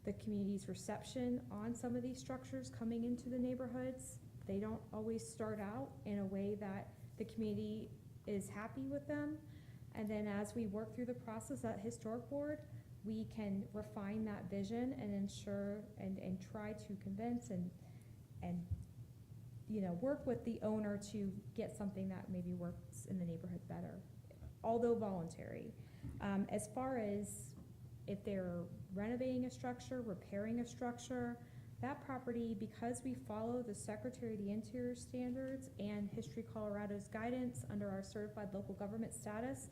the community's reception on some of these structures coming into the neighborhoods. They don't always start out in a way that the community is happy with them. And then as we work through the process at Historic Board, we can refine that vision and ensure and try to convince and work with the owner to get something that maybe works in the neighborhood better, although voluntary. As far as if they're renovating a structure, repairing a structure, that property, because we follow the Secretary of the Interior standards and History Colorado's guidance under our certified local government status,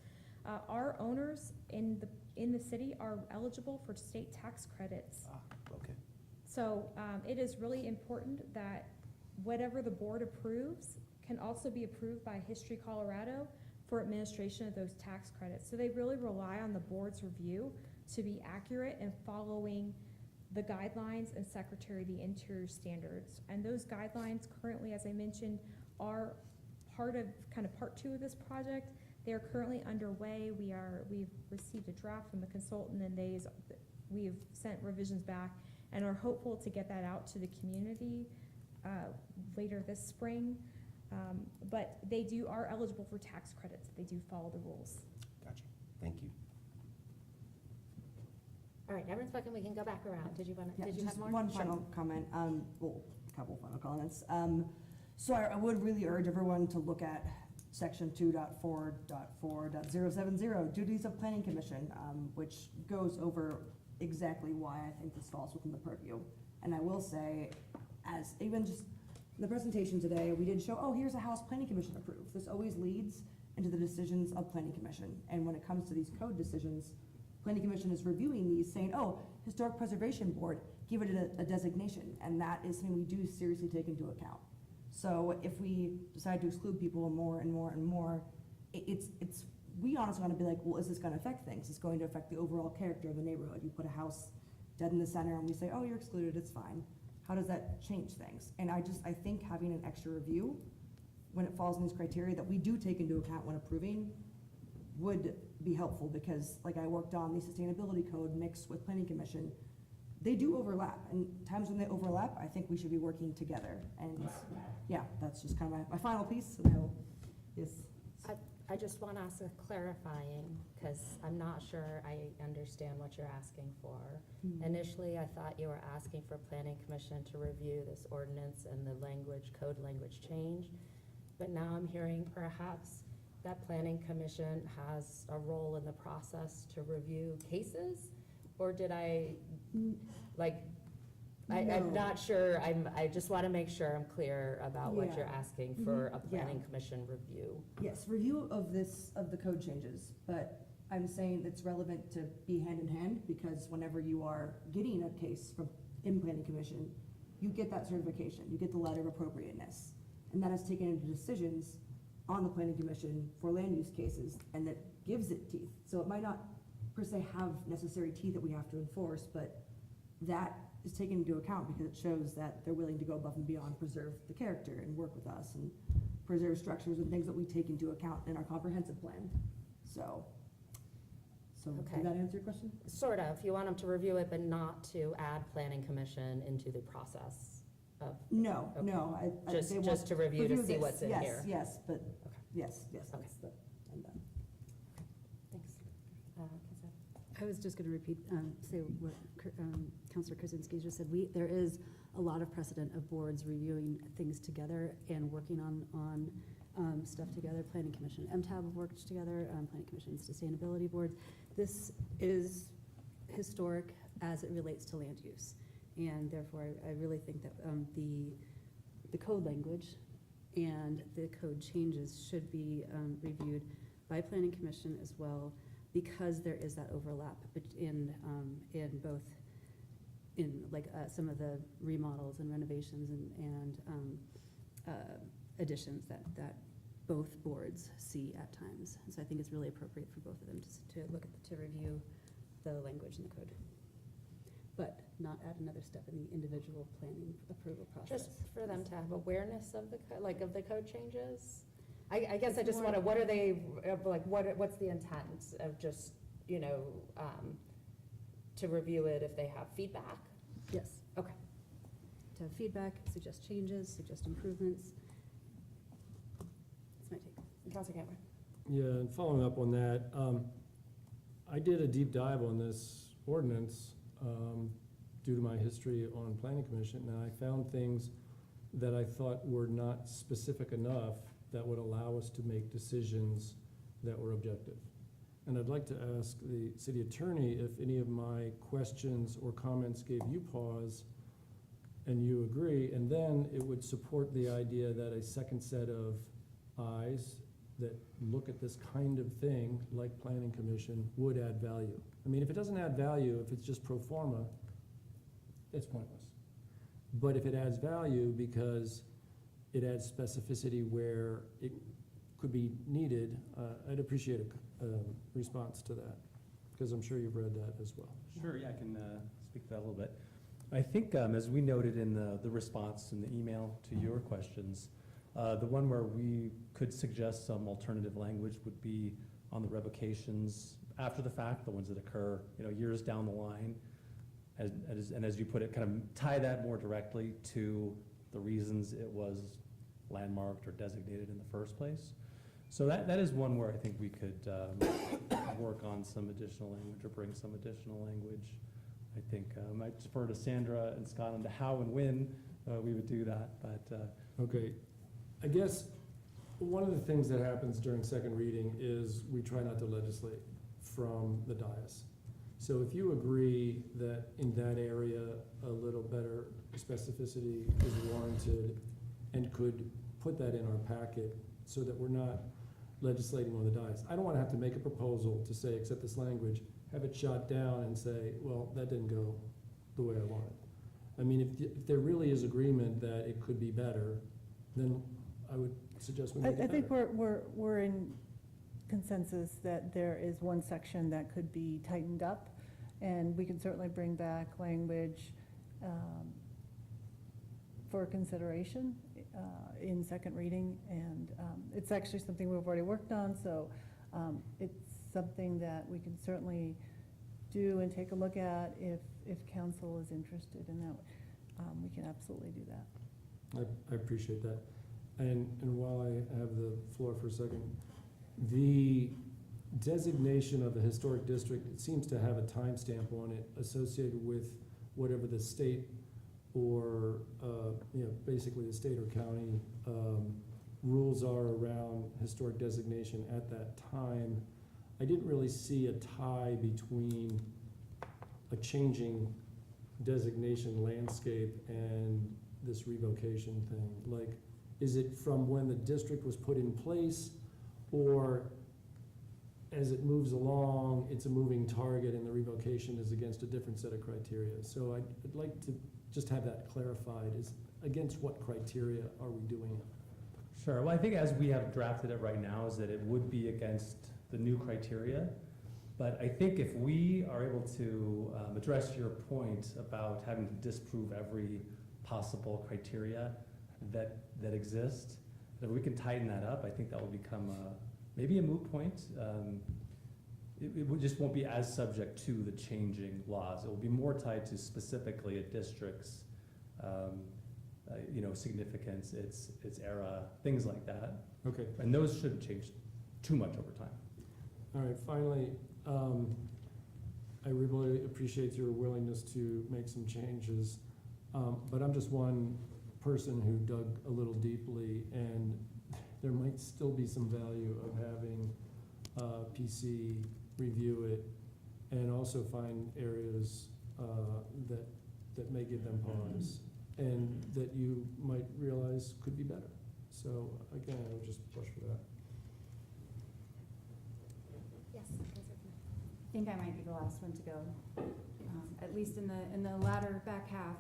our owners in the city are eligible for state tax credits. Okay. So it is really important that whatever the board approves can also be approved by History Colorado for administration of those tax credits. So they really rely on the board's review to be accurate and following the guidelines and Secretary of the Interior standards. And those guidelines currently, as I mentioned, are part two of this project. They are currently underway. We've received a draft from the consultant, and we've sent revisions back and are hopeful to get that out to the community later this spring. But they are eligible for tax credits if they do follow the rules. Gotcha. Thank you. All right, everyone's spoken, we can go back around. Did you Yeah, have just more? one Sure. final comment, well, a couple final comments. So I would really urge everyone to look at section 2.4.4.070, duties of planning commission, which goes over exactly why I think this falls within the purview. And I will say, as even just in the presentation today, we did show, oh, here's a house planning commission approved. This always leads into the decisions of planning commission. And when it comes to these code decisions, planning commission is reviewing these, saying, oh, historic preservation board, give it a designation. And that is something we do seriously take into account. So if we decide to exclude people more and more and more, we honestly want to be like, well, is this going to affect things? It's going to affect the overall character of the neighborhood. You put a house dead in the center and we say, oh, you're excluded, it's fine. How does that change things? And I think having an extra review when it falls in these criteria that we do take into account when approving would be helpful, because like I worked on the sustainability code mixed with planning commission, they do overlap, and times when they overlap, I think we should be working together. And yeah, that's just kind of my final piece. And yes. I just want to ask a clarifying, because I'm not sure I understand what you're asking for. Initially, I thought you were asking for planning commission to review this ordinance and the code language change. But now I'm hearing perhaps that planning commission has a role in the process to review cases? Or did I'm not sure, I just want to make sure I'm clear about what you're asking for a planning commission review. Yes, review of the code changes, but I'm saying it's relevant to be hand in hand, because whenever you are getting a case in planning commission, you get that certification, you get the letter of appropriateness, and that is taken into decisions on the planning commission for land use cases, and that gives it teeth. So it might not per se have necessary teeth that we have to enforce, but that is taken into account because it shows that they're willing to go above and beyond, preserve the character and work with us and preserve structures and things that we take into account in our comprehensive plan. So Okay. Did that answer your question? Sort of, you want them to review it, but not to add planning commission into the process of, No, Okay. no, just to review to see this. what's in Yes, here. yes, but, Okay. yes, Okay. I'm done. Thanks. Consent. I was just gonna repeat, say what Councilor Krasinski just said. There is a lot of precedent of boards reviewing things together and working on stuff together. Planning Commission, MTAB have worked together, Planning Commission, Sustainability Boards. This is historic as it relates to land use. And therefore, I really think that the code language and the code changes should be reviewed by Planning Commission as well, because there is that overlap in both, some of the remodels and renovations and additions that both boards see at times. And so I think it's really appropriate for both of them to review the language in the code, but not add another step in the individual planning approval process. Just for them to have awareness of of the code changes? I guess I It's just more- want to, what are they, what's the intent of just, to review it if they have feedback? Yes. Okay. To have feedback, suggest changes, suggest improvements. That's my take. Councilor Cameron? Yeah, and following up on that, I did a deep dive on this ordinance due to my history on planning commission, and I found things that I thought were not specific enough that would allow us to make decisions that were objective. And I'd like to ask the city attorney if any of my questions or comments gave you pause and you agree, and then it would support the idea that a second set of eyes that look at this kind of thing, like planning commission, would add value. I mean, if it doesn't add value, if it's just pro forma, it's pointless. But if it adds value because it adds specificity where could be needed, I'd appreciate a response to that, because I'm sure you've read that as well. Sure, yeah, I can speak to that a little bit. I think, as we noted in the response in the email to your questions, the one where we could suggest some alternative language would be on the revocations after the fact, the ones that occur, years down the line. And as you put it, kind of tie that more directly to the reasons it was landmarked or designated in the first place. So that is one where I think we could work on some additional language or bring some additional language. I think I might defer to Sandra and Scott on to how and when we would do that, but. Okay, I guess one of the things that happens during second reading is we try not to legislate from the dais. So if you agree that in that area, a little better specificity is warranted and could put that in our packet so that we're not legislating on the dais. I don't want to have to make a proposal to say, accept this language, have it shot down and say, well, that didn't go the way I wanted. I mean, if there really is agreement that it could be better, then I would suggest we make it better. I think we're in consensus that there is one section that could be tightened up, and we can certainly bring back language for consideration in second reading, and it's actually something we've already worked on, so it's something that we can certainly do and take a look at if council is interested in that. We can absolutely do that. I appreciate that. And while I have the floor for a second, the designation of a historic district, it seems to have a timestamp on it associated with whatever the state or, basically the state or county rules are around historic designation at that time. I didn't really see a tie between a changing designation landscape and this revocation thing. Like, is it from when the district was put in place, or as it moves along, it's a moving target and the revocation is against a different set of criteria? So I'd like to just have that clarified. Is against what criteria are we doing it? Sure, well, I think as we have drafted it right now is that it would be against the new criteria. But I think if we are able to address your point about having to disprove every possible criteria that exist, if we can tighten that up, I think that will become maybe a moot point. It just won't be as subject to the changing laws. It will be more tied to specifically a district's significance, its era, things like that. Okay. And those shouldn't change too much over time. All right, finally, I really appreciate your willingness to make some changes, but I'm just one person who dug a little deeply, and there might still be some value of having PC review it and also find areas that may give them pause and that you might realize could be better. So again, I would just push for that. Yes. I think I might be the last one to go, at least in the latter back half.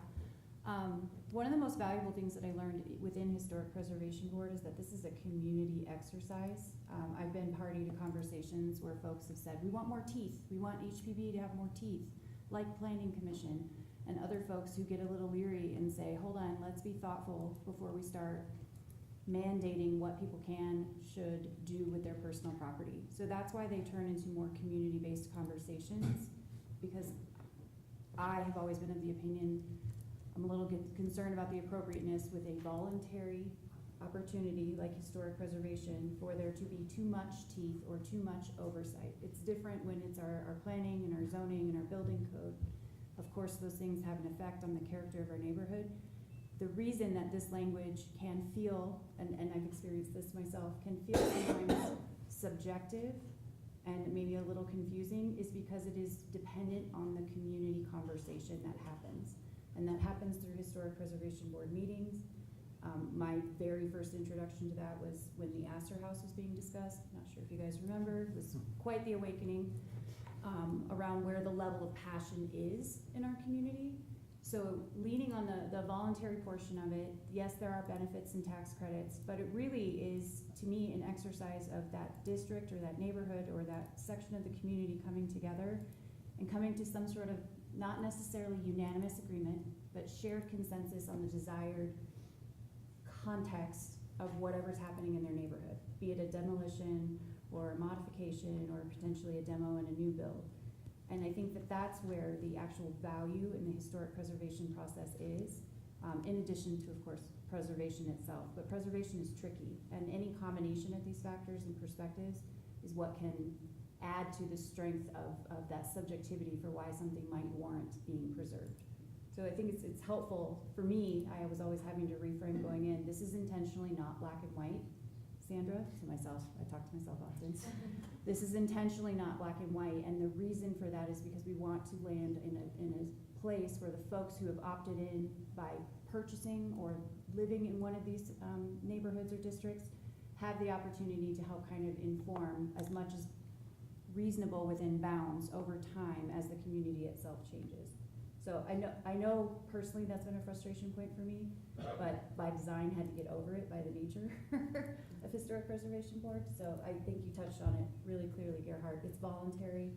One of the most valuable things that I learned within Historic Preservation Board is that this is a community exercise. I've been party to conversations where folks have said, we want more teeth. We want HPB to have more teeth, like Planning Commission, and other folks who get a little leery and say, hold on, let's be thoughtful before we start mandating what people should do with their personal property. So that's why they turn into more community-based conversations, because I have always been of the opinion, I'm a little concerned about the appropriateness with a voluntary opportunity like historic preservation for there to be too much teeth or too much oversight. It's different when it's our planning and our zoning and our building code. Of course, those things have an effect on the character of our neighborhood. The reason that this language can feel, and I've experienced this myself, can feel sometimes subjective and maybe a little confusing is because it is dependent on the community conversation that happens. And that happens through Historic Preservation Board meetings. My very first introduction to that was when the Astor House was being discussed. Not sure if you guys remember. It was quite the awakening around where the level of passion is in our community. So leaning on the voluntary portion of it, yes, there are benefits and tax credits, but it really is, to me, an exercise of that district or that neighborhood or that section of the community coming together and coming to some sort of, not necessarily unanimous agreement, but shared consensus on the desired context of whatever's happening in their neighborhood, be it a demolition or a modification or potentially a demo and a new build. And I think that that's where the actual value in the historic preservation process is, in addition to, of course, preservation itself. But preservation is tricky, and any combination of these factors and perspectives is what can add to the strength of that subjectivity for why something might warrant being preserved. So I think it's helpful, for me, I was always having to reframe going in, this is intentionally not black and white, Sandra, to myself, I talk to myself often. This is intentionally not black and white, and the reason for that is because we want to land in a place where the folks who have opted in by purchasing or living in one of these neighborhoods or districts have the opportunity to help kind of inform as much as reasonable within bounds over time as the community itself changes. So I know personally that's been a frustration point for me, but by design had to get over it by the nature of Historic Preservation Board. So I think you touched on it really clearly, Gerhard. It's voluntary,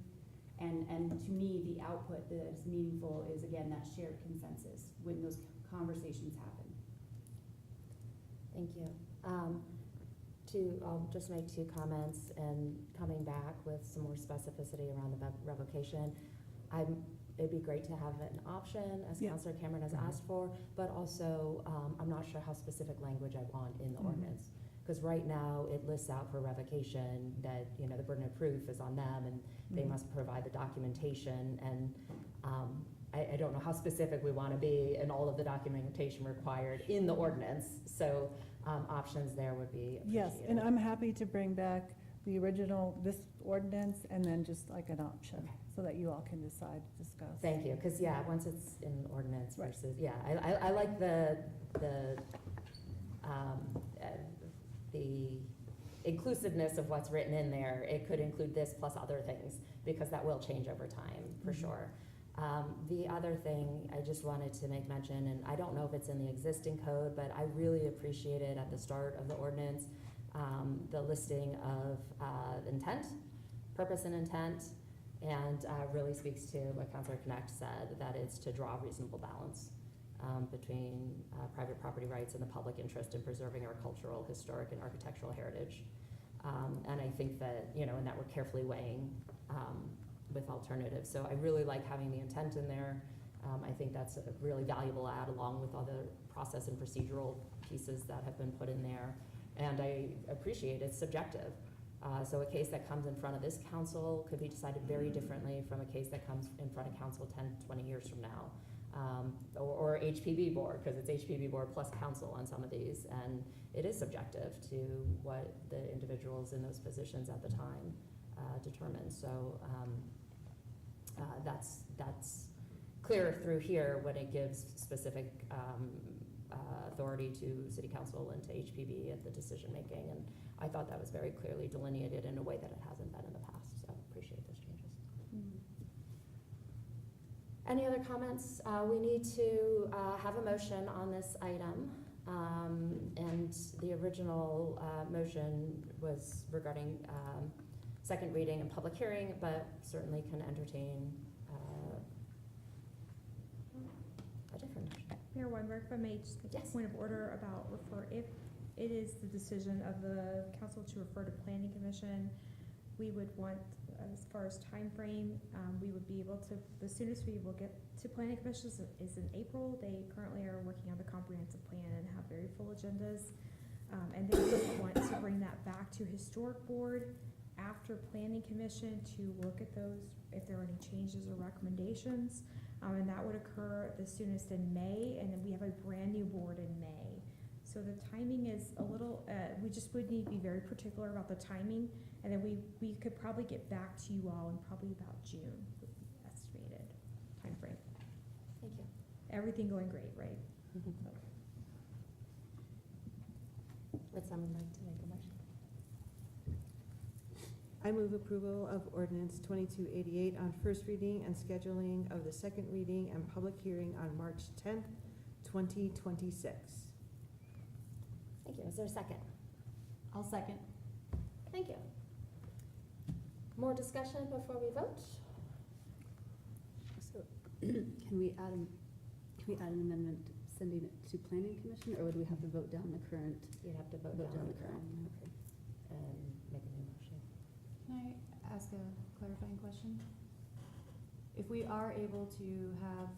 and to me, the output that is meaningful is, again, that shared consensus when those conversations happen. Thank you. I'll just make 2 comments, and coming back with some more specificity around the revocation. It'd be great to have an option, as Councilor Cameron has asked for, but also I'm not sure how specific language I want in the ordinance. Because right now it lists out for revocation that, you know, the burden of proof is on them and they must provide the documentation, and I don't know how specific we want to be in all of the documentation required in the ordinance. So options there would be appreciated. Yes, and I'm happy to bring back the original, this ordinance, and then just like an option, Okay. so that you all can discuss. Thank you, because once it's in ordinance Right. versus, I like the inclusiveness of what's written in there. It could include this plus other things, because that will change over time, for sure. The other thing I just wanted to make mention, and I don't know if it's in the existing code, but I really appreciated at the start of the ordinance, the listing of intent, purpose and intent, and really speaks to what Councilor Connect said, that it's to draw a reasonable balance between private property rights and the public interest in preserving our cultural, historic, and architectural heritage. And I think that, and that we're carefully weighing with alternatives. So I really like having the intent in there. I think that's a really valuable add, along with other process and procedural pieces that have been put in there. And I appreciate it's subjective. So a case that comes in front of this council could be decided very differently from a case that comes in front of council 10, 20 years from now. Or HPB board, because it's HPB board plus council on some of these. And it is subjective to what the individuals in those positions at the time determine. So that's clearer through here when it gives specific authority to city council and to HPB at the decision making. And I thought that was very clearly delineated in a way that it hasn't been in the past. So appreciate those changes. Any other comments? We need to have a motion on this item. And the original motion was regarding second reading and public hearing, but certainly can entertain a different motion. Mayor Weinberg, if I may just make a point of order about if it is the decision of the council to refer to planning commission, we would want, as far as time frame, we would be able to, the soonest we will get to planning commission is in April. They currently are working on the comprehensive plan and have very full agendas. And then we would want to bring that back to historic board after planning commission to look at those, if there are any changes or recommendations. And that would occur the soonest in May, and then we have a brand new board in May. So the timing is a little, we just would need to be very particular about the timing, and then we could probably get back to you all in probably about June, would be estimated timeframe. Thank you. Everything going great, right? Would someone like to make a motion? I move approval of ordinance 2288 on first reading and scheduling of the second reading and public hearing on March 10th, 2026. Thank you. Is there a second? I'll second. Thank you. More discussion before we vote? So, can we add an amendment sending it to planning commission, or would we have to vote down the current? You'd have to vote down the current and make a new motion. Can I ask a clarifying question? If we are able to have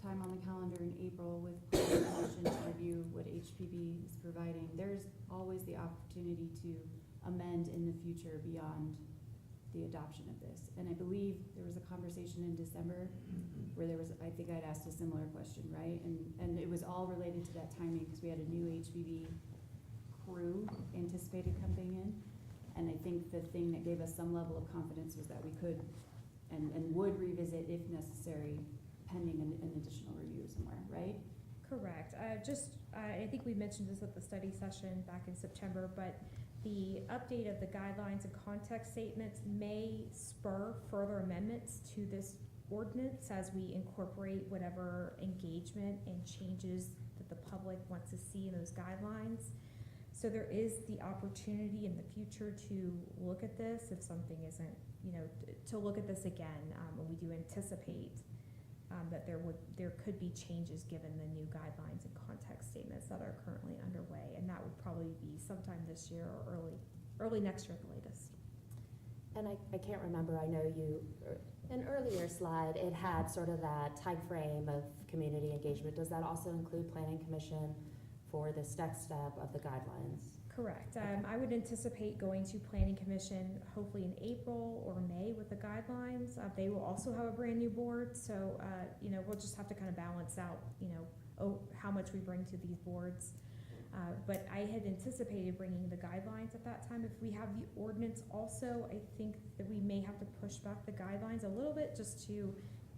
time on the calendar in April with planning commission to review what HPB is providing, there's always the opportunity to amend in the future beyond the adoption of this. And I believe there was a conversation in December where there was, I think I'd asked a similar question, right? And it was all related to that timing because we had a new HPB crew anticipated coming in. And I think the thing that gave us some level of confidence was that we could and would revisit if necessary, pending an additional review somewhere, right? Correct. I think we mentioned this at the study session back in September, but the update of the guidelines and context statements may spur further amendments to this ordinance as we incorporate whatever engagement and changes that the public wants to see in those guidelines. So there is the opportunity in the future to look at this if something isn't, to look at this again. And we do anticipate that there could be changes given the new guidelines and context statements that are currently underway, and that would probably be sometime this year or early next year at the latest. And I can't remember, I know you, an earlier slide, it had sort of that time frame of community engagement. Does that also include planning commission for this next step of the guidelines? Correct. Okay. I would anticipate going to planning commission hopefully in April or May with the guidelines. They will also have a brand new board, so we'll just have to kind of balance out how much we bring to these boards. But I had anticipated bringing the guidelines at that time. If we have the ordinance also, I think that we may have to push back the guidelines a little bit just to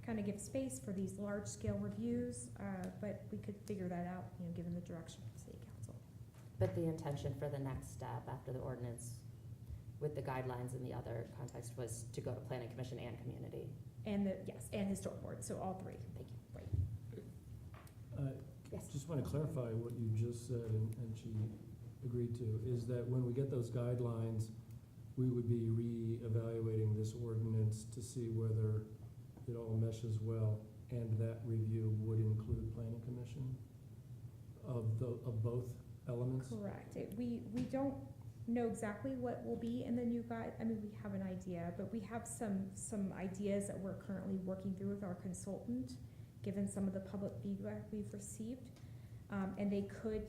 kind of give space for these large scale reviews. But we could figure that out, given the direction from City Council. But the intention for the next step after the ordinance with the guidelines and the other context was to go to planning commission and community. And and historic board, so all three. Thank you. Yes. Just want to clarify what you just said, and she agreed to, is that when we get those guidelines, we would be re-evaluating this ordinance to see whether it all meshes well, and that review would include planning commission of both elements? Correct. We don't know exactly what will be in the new guide. I mean, we have an idea, but we have some ideas that we're currently working through with our consultant, given some of the public feedback we've received. And they could,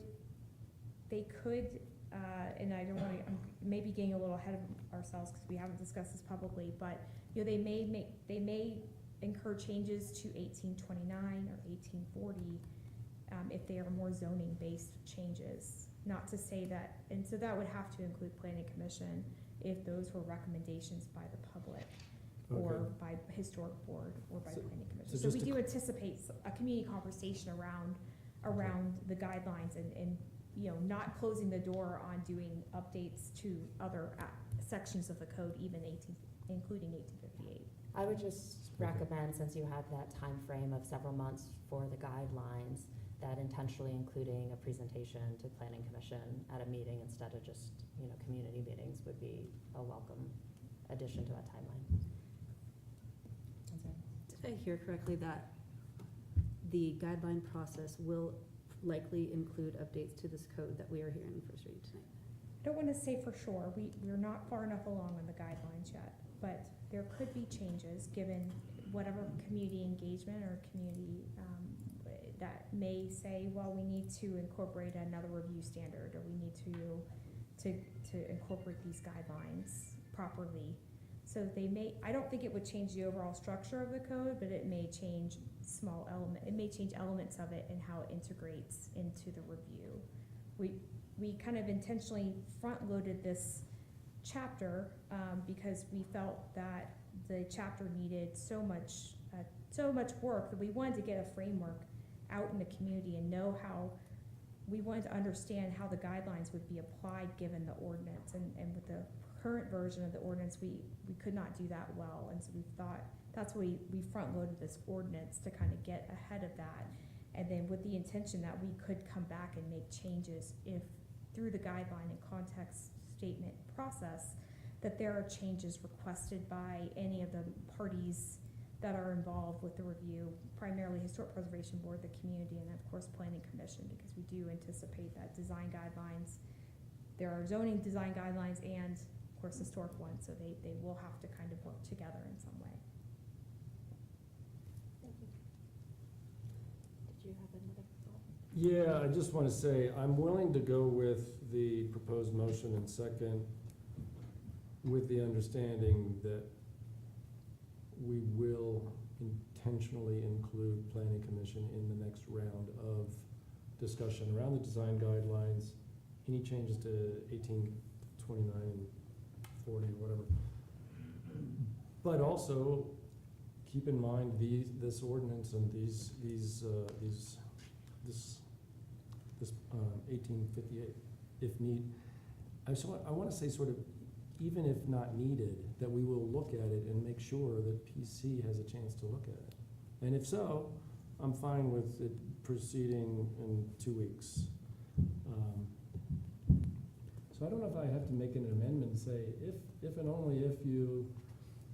and I don't want to, I'm maybe getting a little ahead of ourselves because we haven't discussed this publicly, but they may incur changes to 1829 or 1840 if they are more zoning based changes. Not to say that, and so that would have to include planning commission if those were recommendations by the public. Or by historic board, or by planning commission. So we do anticipate a community conversation around the guidelines and not closing the door on doing updates to other sections of the code, even including 1858. I would just recommend, since you have that time frame of several months for the guidelines, that intentionally including a presentation to planning commission at a meeting instead of just, community meetings would be a welcome addition to that timeline. Did I hear correctly that the guideline process will likely include updates to this code that we are hearing in first reading tonight? I don't want to say for sure. We're not far enough along in the guidelines yet, but there could be changes given whatever community engagement or community that may say, well, we need to incorporate another review standard, or we need to incorporate these guidelines properly. So they may, I don't think it would change the overall structure of the code, but it may change elements of it and how it integrates into the review. We kind of intentionally front-loaded this chapter because we felt that the chapter needed so much work that we wanted to get a framework out in the community and know how we wanted to understand how the guidelines would be applied given the ordinance, and with the current version of the ordinance, we could not do that well, and so we thought, that's why we front-loaded this ordinance to kind of get ahead of that, and then with the intention that we could come back and make changes if, through the guideline and context statement process, that there are changes requested by any of the parties that are involved with the review, primarily Historic Preservation Board, the community, and of course Planning Commission, because we do anticipate that design guidelines, there are zoning design guidelines and of course historic ones, so they will have to kind of work together in some way. Thank you. Did you have another thought? Yeah, I just want to say, I'm willing to go with the proposed motion and second, with the understanding that we will intentionally include Planning Commission in the next round of discussion around the design guidelines, any changes to 1829 and 40, whatever. But also, keep in mind this ordinance and this 1858, if need. I want to say sort of, even if not needed, that we will look at it and make sure that PC has a chance to look at it. And if so, I'm fine with it proceeding in 2 weeks. So I don't know if I have to make an amendment and say, if and only if you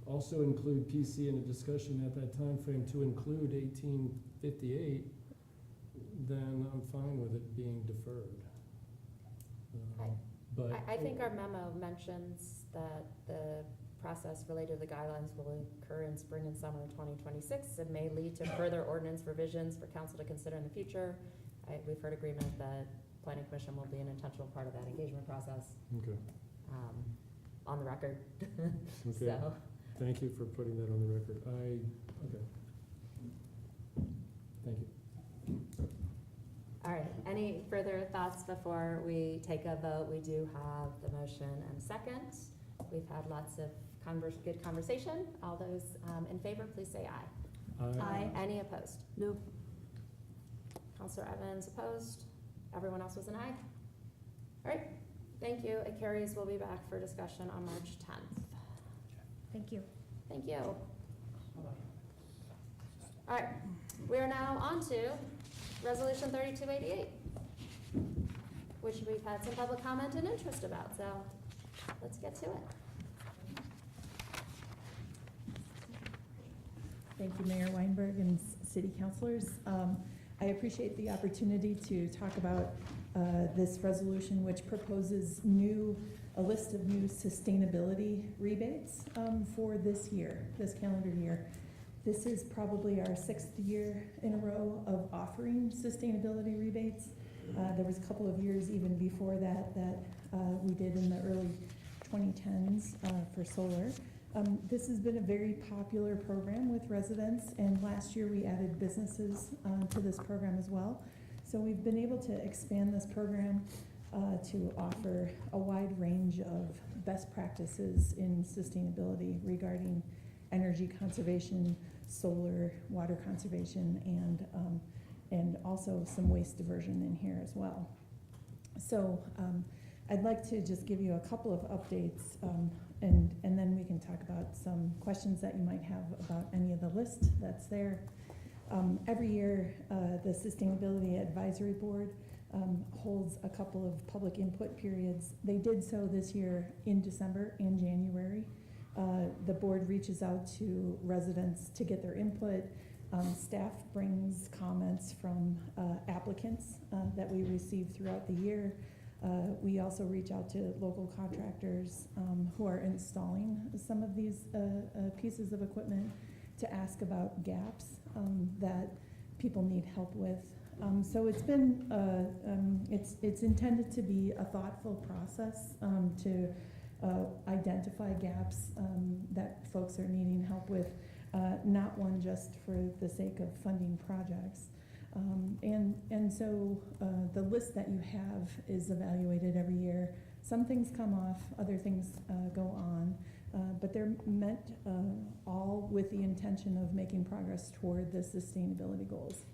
also include PC in a discussion at that time frame to include 1858, then I'm fine with it being deferred. But I think our memo mentions that the process related to the guidelines will occur in spring and summer of 2026 and may lead to further ordinance revisions for council to consider in the future. We've heard agreement that Planning Commission will be an intentional part of that engagement process, okay. On the record. Okay. So, Thank you for putting that on the record. Okay. Thank you. all right, any further thoughts before we take a vote? We do have the motion and second. We've had lots of good conversation. All those in favor, please say aye. Aye. Any opposed? Nope. Counselor Evans opposed. Everyone else was an aye? All right, thank you. It carries. We'll be back for discussion on March 10th. Thank you. Thank you. All right, we are now on to Resolution 3288, which we've had some public comment and interest about, so let's get to it. Thank you, Mayor Weinberg and city councilors. I appreciate the opportunity to talk about this resolution, which proposes a list of new sustainability rebates for this year, this calendar year. This is probably our 6th year in a row of offering sustainability rebates. There was a couple of years even before that we did in the early 2010s for solar. This has been a very popular program with residents, and last year we added businesses to this program as well. So we've been able to expand this program to offer a wide range of best practices in sustainability regarding energy conservation, solar, water conservation, and also some waste diversion in here as well. So I'd like to just give you a couple of updates, and then we can talk about some questions that you might have about any of the list that's there. Every year, the Sustainability Advisory Board holds a couple of public input periods. They did so this year in December and January. The board reaches out to residents to get their input. Staff brings comments from applicants that we receive throughout the year. We also reach out to local contractors who are installing some of these pieces of equipment to ask about gaps that people need help with. So it's been, it's intended to be a thoughtful process to identify gaps that folks are needing help with, not one just for the sake of funding projects. And so the list that you have is evaluated every year. Some things come off, other things go on, but they're meant all with the intention of making progress toward the sustainability goals.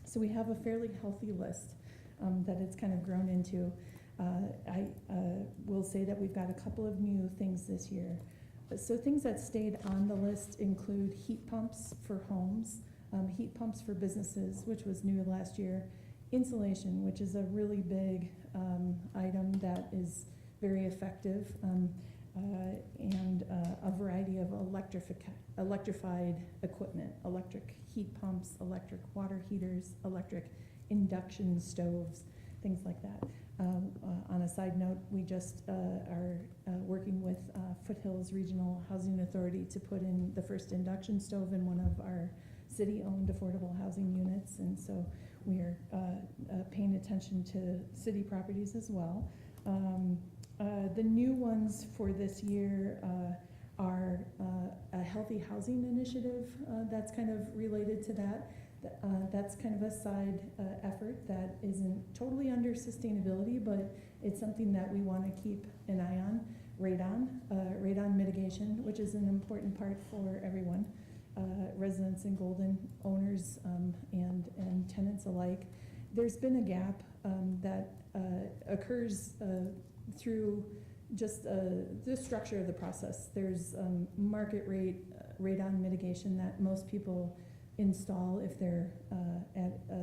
So we have a fairly healthy list that it's kind of grown into. I will say that we've got a couple of new things this year. So things that stayed on the list include heat pumps for homes, heat pumps for businesses, which was new last year, insulation, which is a really big item that is very effective, and a variety of electrified equipment, electric heat pumps, electric water heaters, electric induction stoves, things like that. On a side note, we just are working with Foothills Regional Housing Authority to put in the first induction stove in one of our city-owned affordable housing units, and so we are paying attention to city properties as well. The new ones for this year are a healthy housing initiative that's kind of related to that. That's kind of a side effort that isn't totally under sustainability, but it's something that we want to keep an eye on. Radon mitigation, which is an important part for everyone, residents in Golden, owners and tenants alike. There's been a gap that occurs through just the structure of the process. There's market rate radon mitigation that most people install if they're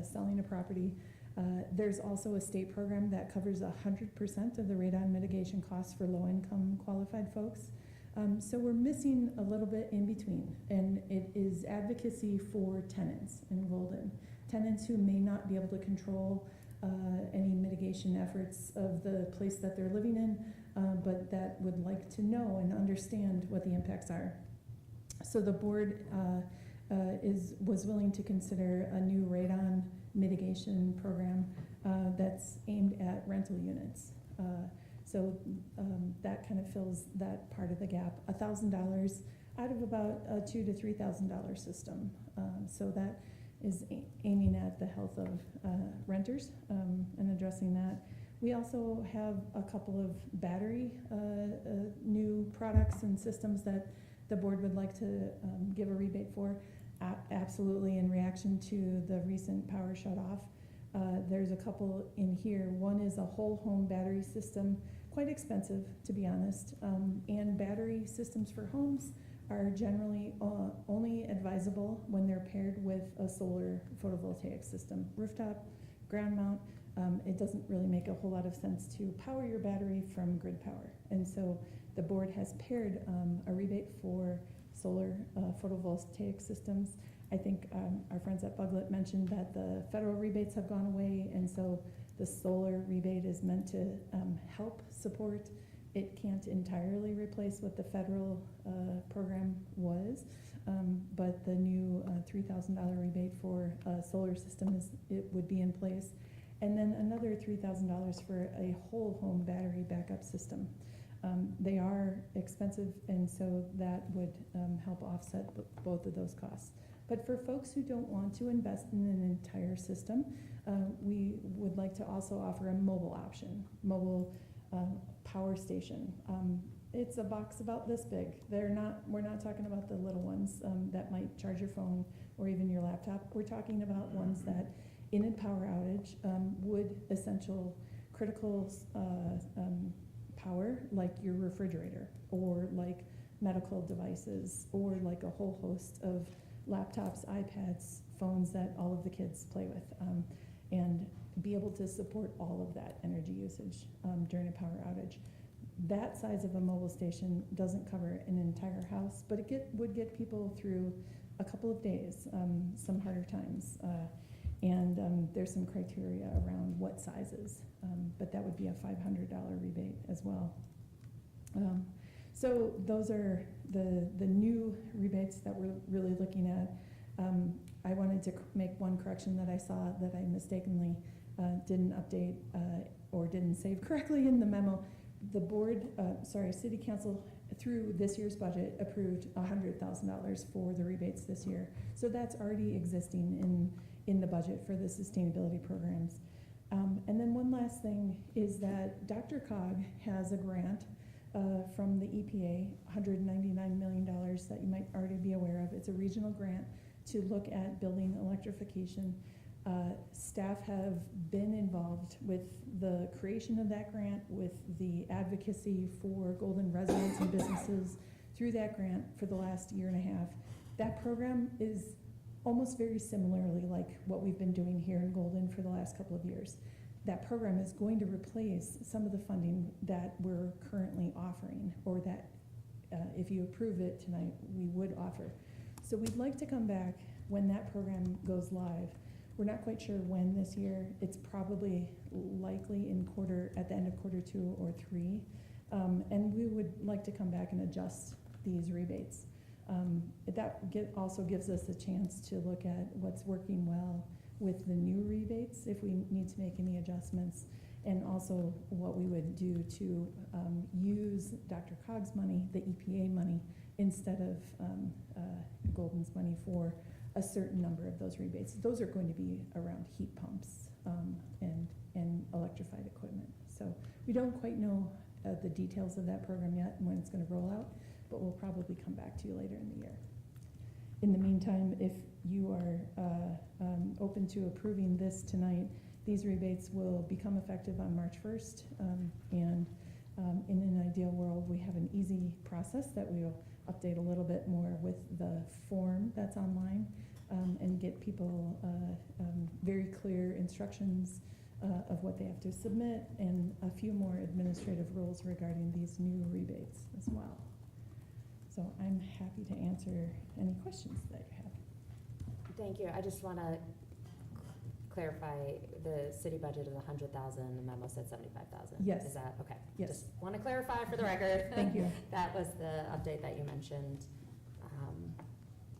selling a property. There's also a state program that covers 100% of the radon mitigation costs for low-income qualified folks. So we're missing a little bit in between, and it is advocacy for tenants in Golden. Tenants who may not be able to control any mitigation efforts of the place that they're living in, but that would like to know and understand what the impacts are. So the board was willing to consider a new radon mitigation program that's aimed at rental units. So that kind of fills that part of the gap. $1,000 out of about a $2,000 to $3,000 system. So that is aiming at the health of renters and addressing that. We also have a couple of battery new products and systems that the board would like to give a rebate for. Absolutely, in reaction to the recent power shutoff. There's a couple in here. One is a whole home battery system, quite expensive to be honest, and battery systems for homes are generally only advisable when they're paired with a solar photovoltaic system. Rooftop, ground mount, it doesn't really make a whole lot of sense to power your battery from grid power. And so the board has paired a rebate for solar photovoltaic systems. I think our friends at Buglet mentioned that the federal rebates have gone away, and so the solar rebate is meant to help support. It can't entirely replace what the federal program was, but the new $3,000 rebate for a solar system would be in place. And then another $3,000 for a whole home battery backup system. They are expensive, and so that would help offset both of those costs. But for folks who don't want to invest in an entire system, we would like to also offer a mobile option, mobile power station. It's a box about this big. We're not talking about the little ones that might charge your phone or even your laptop. We're talking about ones that, in a power outage, would essential critical power, like your refrigerator, or like medical devices, or like a whole host of laptops, iPads, phones that all of the kids play with, and be able to support all of that energy usage during a power outage. That size of a mobile station doesn't cover an entire house, but it would get people through a couple of days, some harder times. And there's some criteria around what sizes, but that would be a $500 rebate as well. So those are the new rebates that we're really looking at. I wanted to make one correction that I saw that I mistakenly didn't update or didn't save correctly in the memo. The board, City Council, through this year's budget, approved $100,000 for the rebates this year. So that's already existing in the budget for the sustainability programs. And then one last thing is that DRCOG has a grant from the EPA, $199 million that you might already be aware of. It's a regional grant to look at building electrification Staff have been involved with the creation of that grant, with the advocacy for Golden residents and businesses through that grant for the last year and a half. That program is almost very similarly like what we've been doing here in Golden for the last couple of years. That program is going to replace some of the funding that we're currently offering, or that if you approve it tonight, we would offer. So we'd like to come back when that program goes live. We're not quite sure when this year. It's probably likely at the end of quarter 2 or 3. And we would like to come back and adjust these rebates. Also gives us a chance to look at what's working well with the new rebates, if we need to make any adjustments, and also what we would do to use DRCOG's money, the EPA money, instead of Golden's money for a certain number of those rebates. Those are going to be around heat pumps and electrified equipment. So we don't quite know the details of that program yet and when it's going to roll out, but we'll probably come back to you later in the year. In the meantime, if you are open to approving this tonight, these rebates will become effective on March 1st. In an ideal world, we have an easy process that we'll update a little bit more with the form that's online and get people very clear instructions of what they have to submit, and a few more administrative rules regarding these new rebates as well. So I'm happy to answer any questions that you have. Thank you. I just want to clarify, the city budget is 100,000, the memo said 75,000. Yes. Is that, okay. Yes. Just want to clarify for the record. Thank you. That was the update that you mentioned.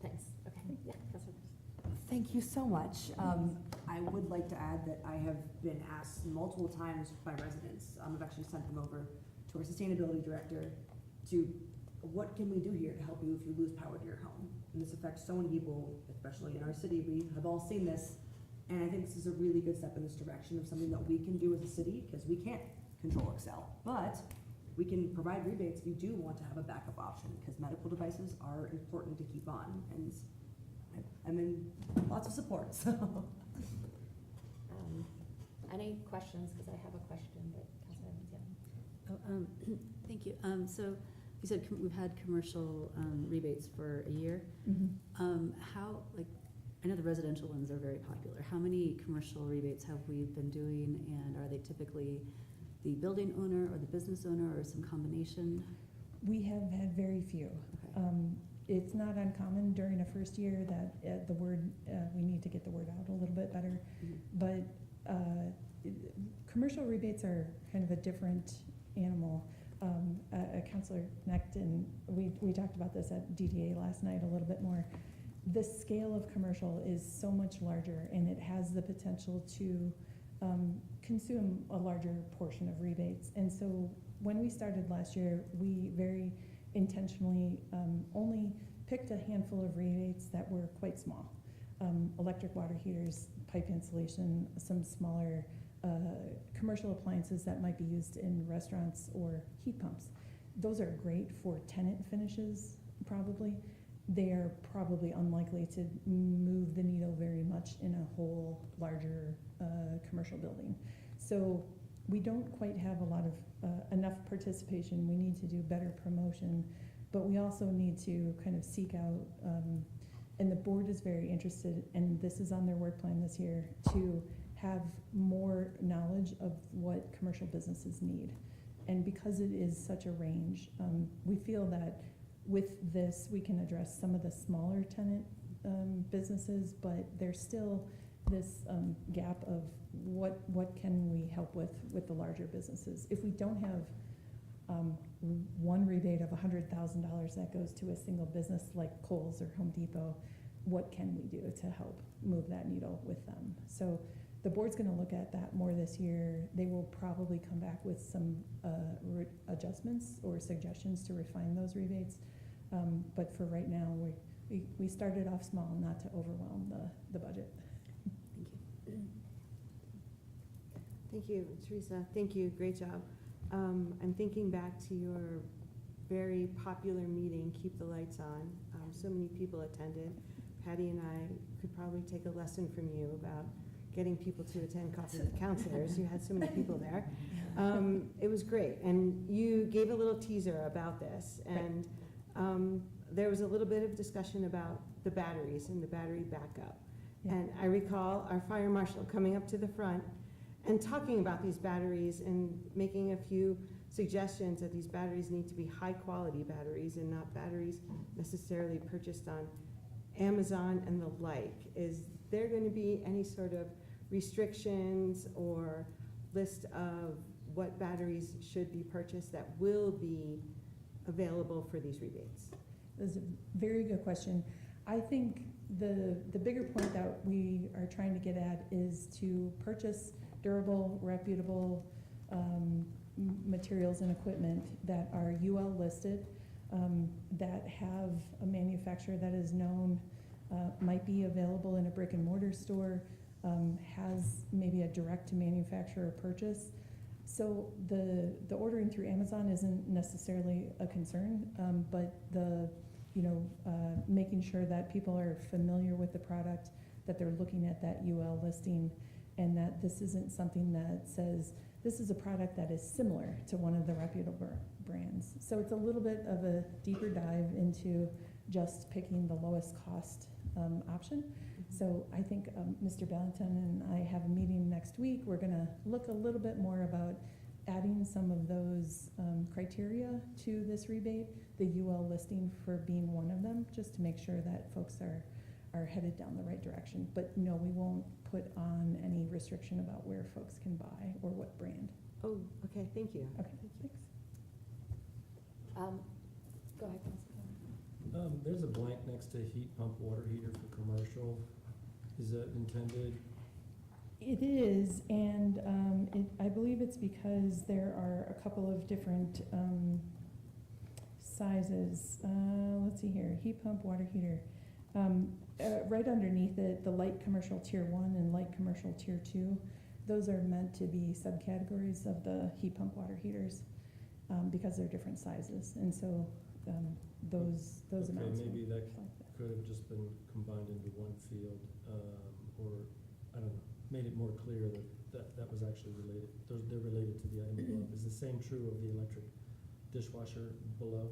Thanks. Okay. Yeah, Councilor. Thank you so much. I would like to add that I have been asked multiple times by residents, I've actually sent them over to our sustainability director to, what can we do here to help you if you lose power to your home? And this affects so many people, especially in our city. We have all seen this, and I think this is a really good step in this direction of something that we can do as a city, because we can't control Excel, but we can provide rebates if you do want to have a backup option, because medical devices are important to keep on, and I'm in lots of support, so. Any questions? Because I have a question, but Councilor Evans, yeah. Thank you. So you said we've had commercial rebates for a year. How, I know the residential ones are very popular. How many commercial rebates have we been doing, and are they typically the building owner or the business owner, or some combination? We have had very few. Okay. It's not uncommon during a first year that we need to get the word out a little bit better. But commercial rebates are kind of a different animal. Councilor Necton, we talked about this at DDA last night a little bit more. The scale of commercial is so much larger, and it has the potential to consume a larger portion of rebates. And so when we started last year, we very intentionally only picked a handful of rebates that were quite small. Electric water heaters, pipe insulation, some smaller commercial appliances that might be used in restaurants, or heat pumps. Those are great for tenant finishes, probably. They are probably unlikely to move the needle very much in a whole larger commercial building. So we don't quite have a lot of enough participation. We need to do better promotion, but we also need to kind of seek out, and the board is very interested, and this is on their work plan this year, to have more knowledge of what commercial businesses need. And because it is such a range, we feel that with this, we can address some of the smaller tenant businesses, but there's still this gap of what can we help with the larger businesses. If we don't have one rebate of $100,000 that goes to a single business like Kohl's or Home Depot, what can we do to help move that needle with them? So the board's going to look at that more this year. They will probably come back with some adjustments or suggestions to refine those rebates. But for right now, we started off small, not to overwhelm the budget. Thank you. Thank you, Teresa. Thank you. Great job. I'm thinking back to your very popular meeting, Keep the Lights On. So many people attended. Patty and I could probably take a lesson from you about getting people to attend Coffee with Counselors. You had so many people there. It was great, and you gave a little teaser about this, and there was a little bit of discussion about the batteries and the battery backup. Yeah. And I recall our fire marshal coming up to the front and talking about these batteries and making a few suggestions that these batteries need to be high-quality batteries and not batteries necessarily purchased on Amazon and the like. Is there going to be any sort of restrictions or list of what batteries should be purchased that will be available for these rebates? That's a very good question. I think the bigger point that we are trying to get at is to purchase durable, reputable materials and equipment that are UL listed, that have a manufacturer that is known, might be available in a brick and mortar store, has maybe a direct to manufacturer purchase. So the ordering through Amazon isn't necessarily a concern, but making sure that people are familiar with the product, that they're looking at that UL listing, and that this isn't something that says, this is a product that is similar to one of the reputable brands. So it's a little bit of a deeper dive into just picking the lowest cost option. So I think Mr. Valentin and I have a meeting next week. We're gonna look a little bit more about adding some of those criteria to this rebate, the UL listing for being one of them, just to make sure that folks are headed down the right direction. But no, we won't put on any restriction about where folks can buy or what brand. Oh, okay, thank you. Okay, thanks. Go ahead, Councilor. There's a blank next to heat pump water heater for commercial. Is that intended? It is, and I believe it's because there are a couple of different sizes. Let's see here, heat pump, water heater. Right underneath it, the light commercial tier 1 and light commercial tier 2, those are meant to be subcategories of the heat pump water heaters because they're different sizes, and so those amounts. Okay, maybe that could have just been combined into one field, or, I don't know, made it more clear that was actually related. They're related to the item above. Is the same true of the electric dishwasher below?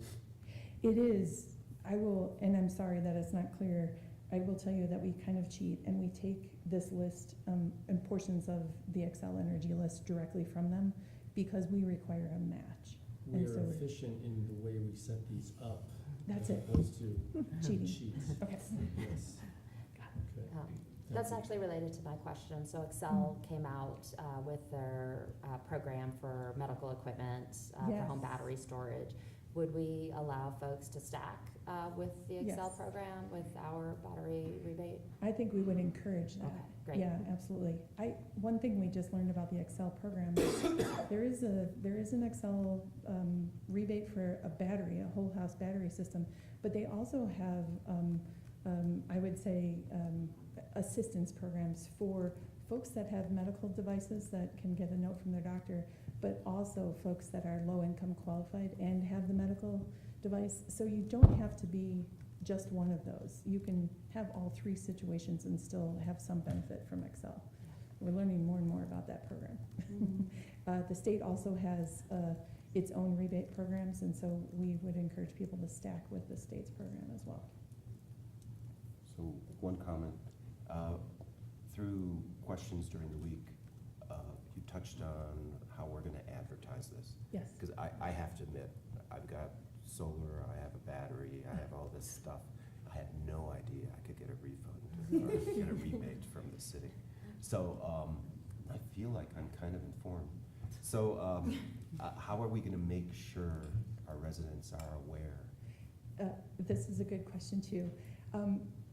It is. I will, and I'm sorry that it's not clear, I will tell you that we kind of cheat and we take this list and portions of the Xcel Energy list directly from them because we require a match. We And are so efficient in the way we set these up. That's as it. opposed to Cheating. cheats. Okay. Yes. Okay. That's Thank you. actually related to my question. So Excel came out with their program for medical equipment, for home Yes. battery storage. Would we allow folks to stack with the Excel Yes. program with our battery rebate? I think we would encourage that. Okay, great. Yeah, absolutely. One thing we just learned about the Excel program is there is an Excel rebate for a battery, a whole house battery system, but they also have, I would say, assistance programs for folks that have medical devices that can get a note from their doctor, but also folks that are low income qualified and have the medical device. So you don't have to be just one of those. You can have all three situations and still have some benefit from Excel. We're learning more and more about that program. The state also has its own rebate programs, and so we would encourage people to stack with the state's program as well. So one comment, through questions during the week, you touched on how we're gonna advertise this. Yes. Because I have to admit, I've got solar, I have a battery, I have all this stuff. I had no idea I could get a refund or get a rebate from the city. So I feel like I'm kind of informed. So how are we gonna make sure our residents are aware? This is a good question too.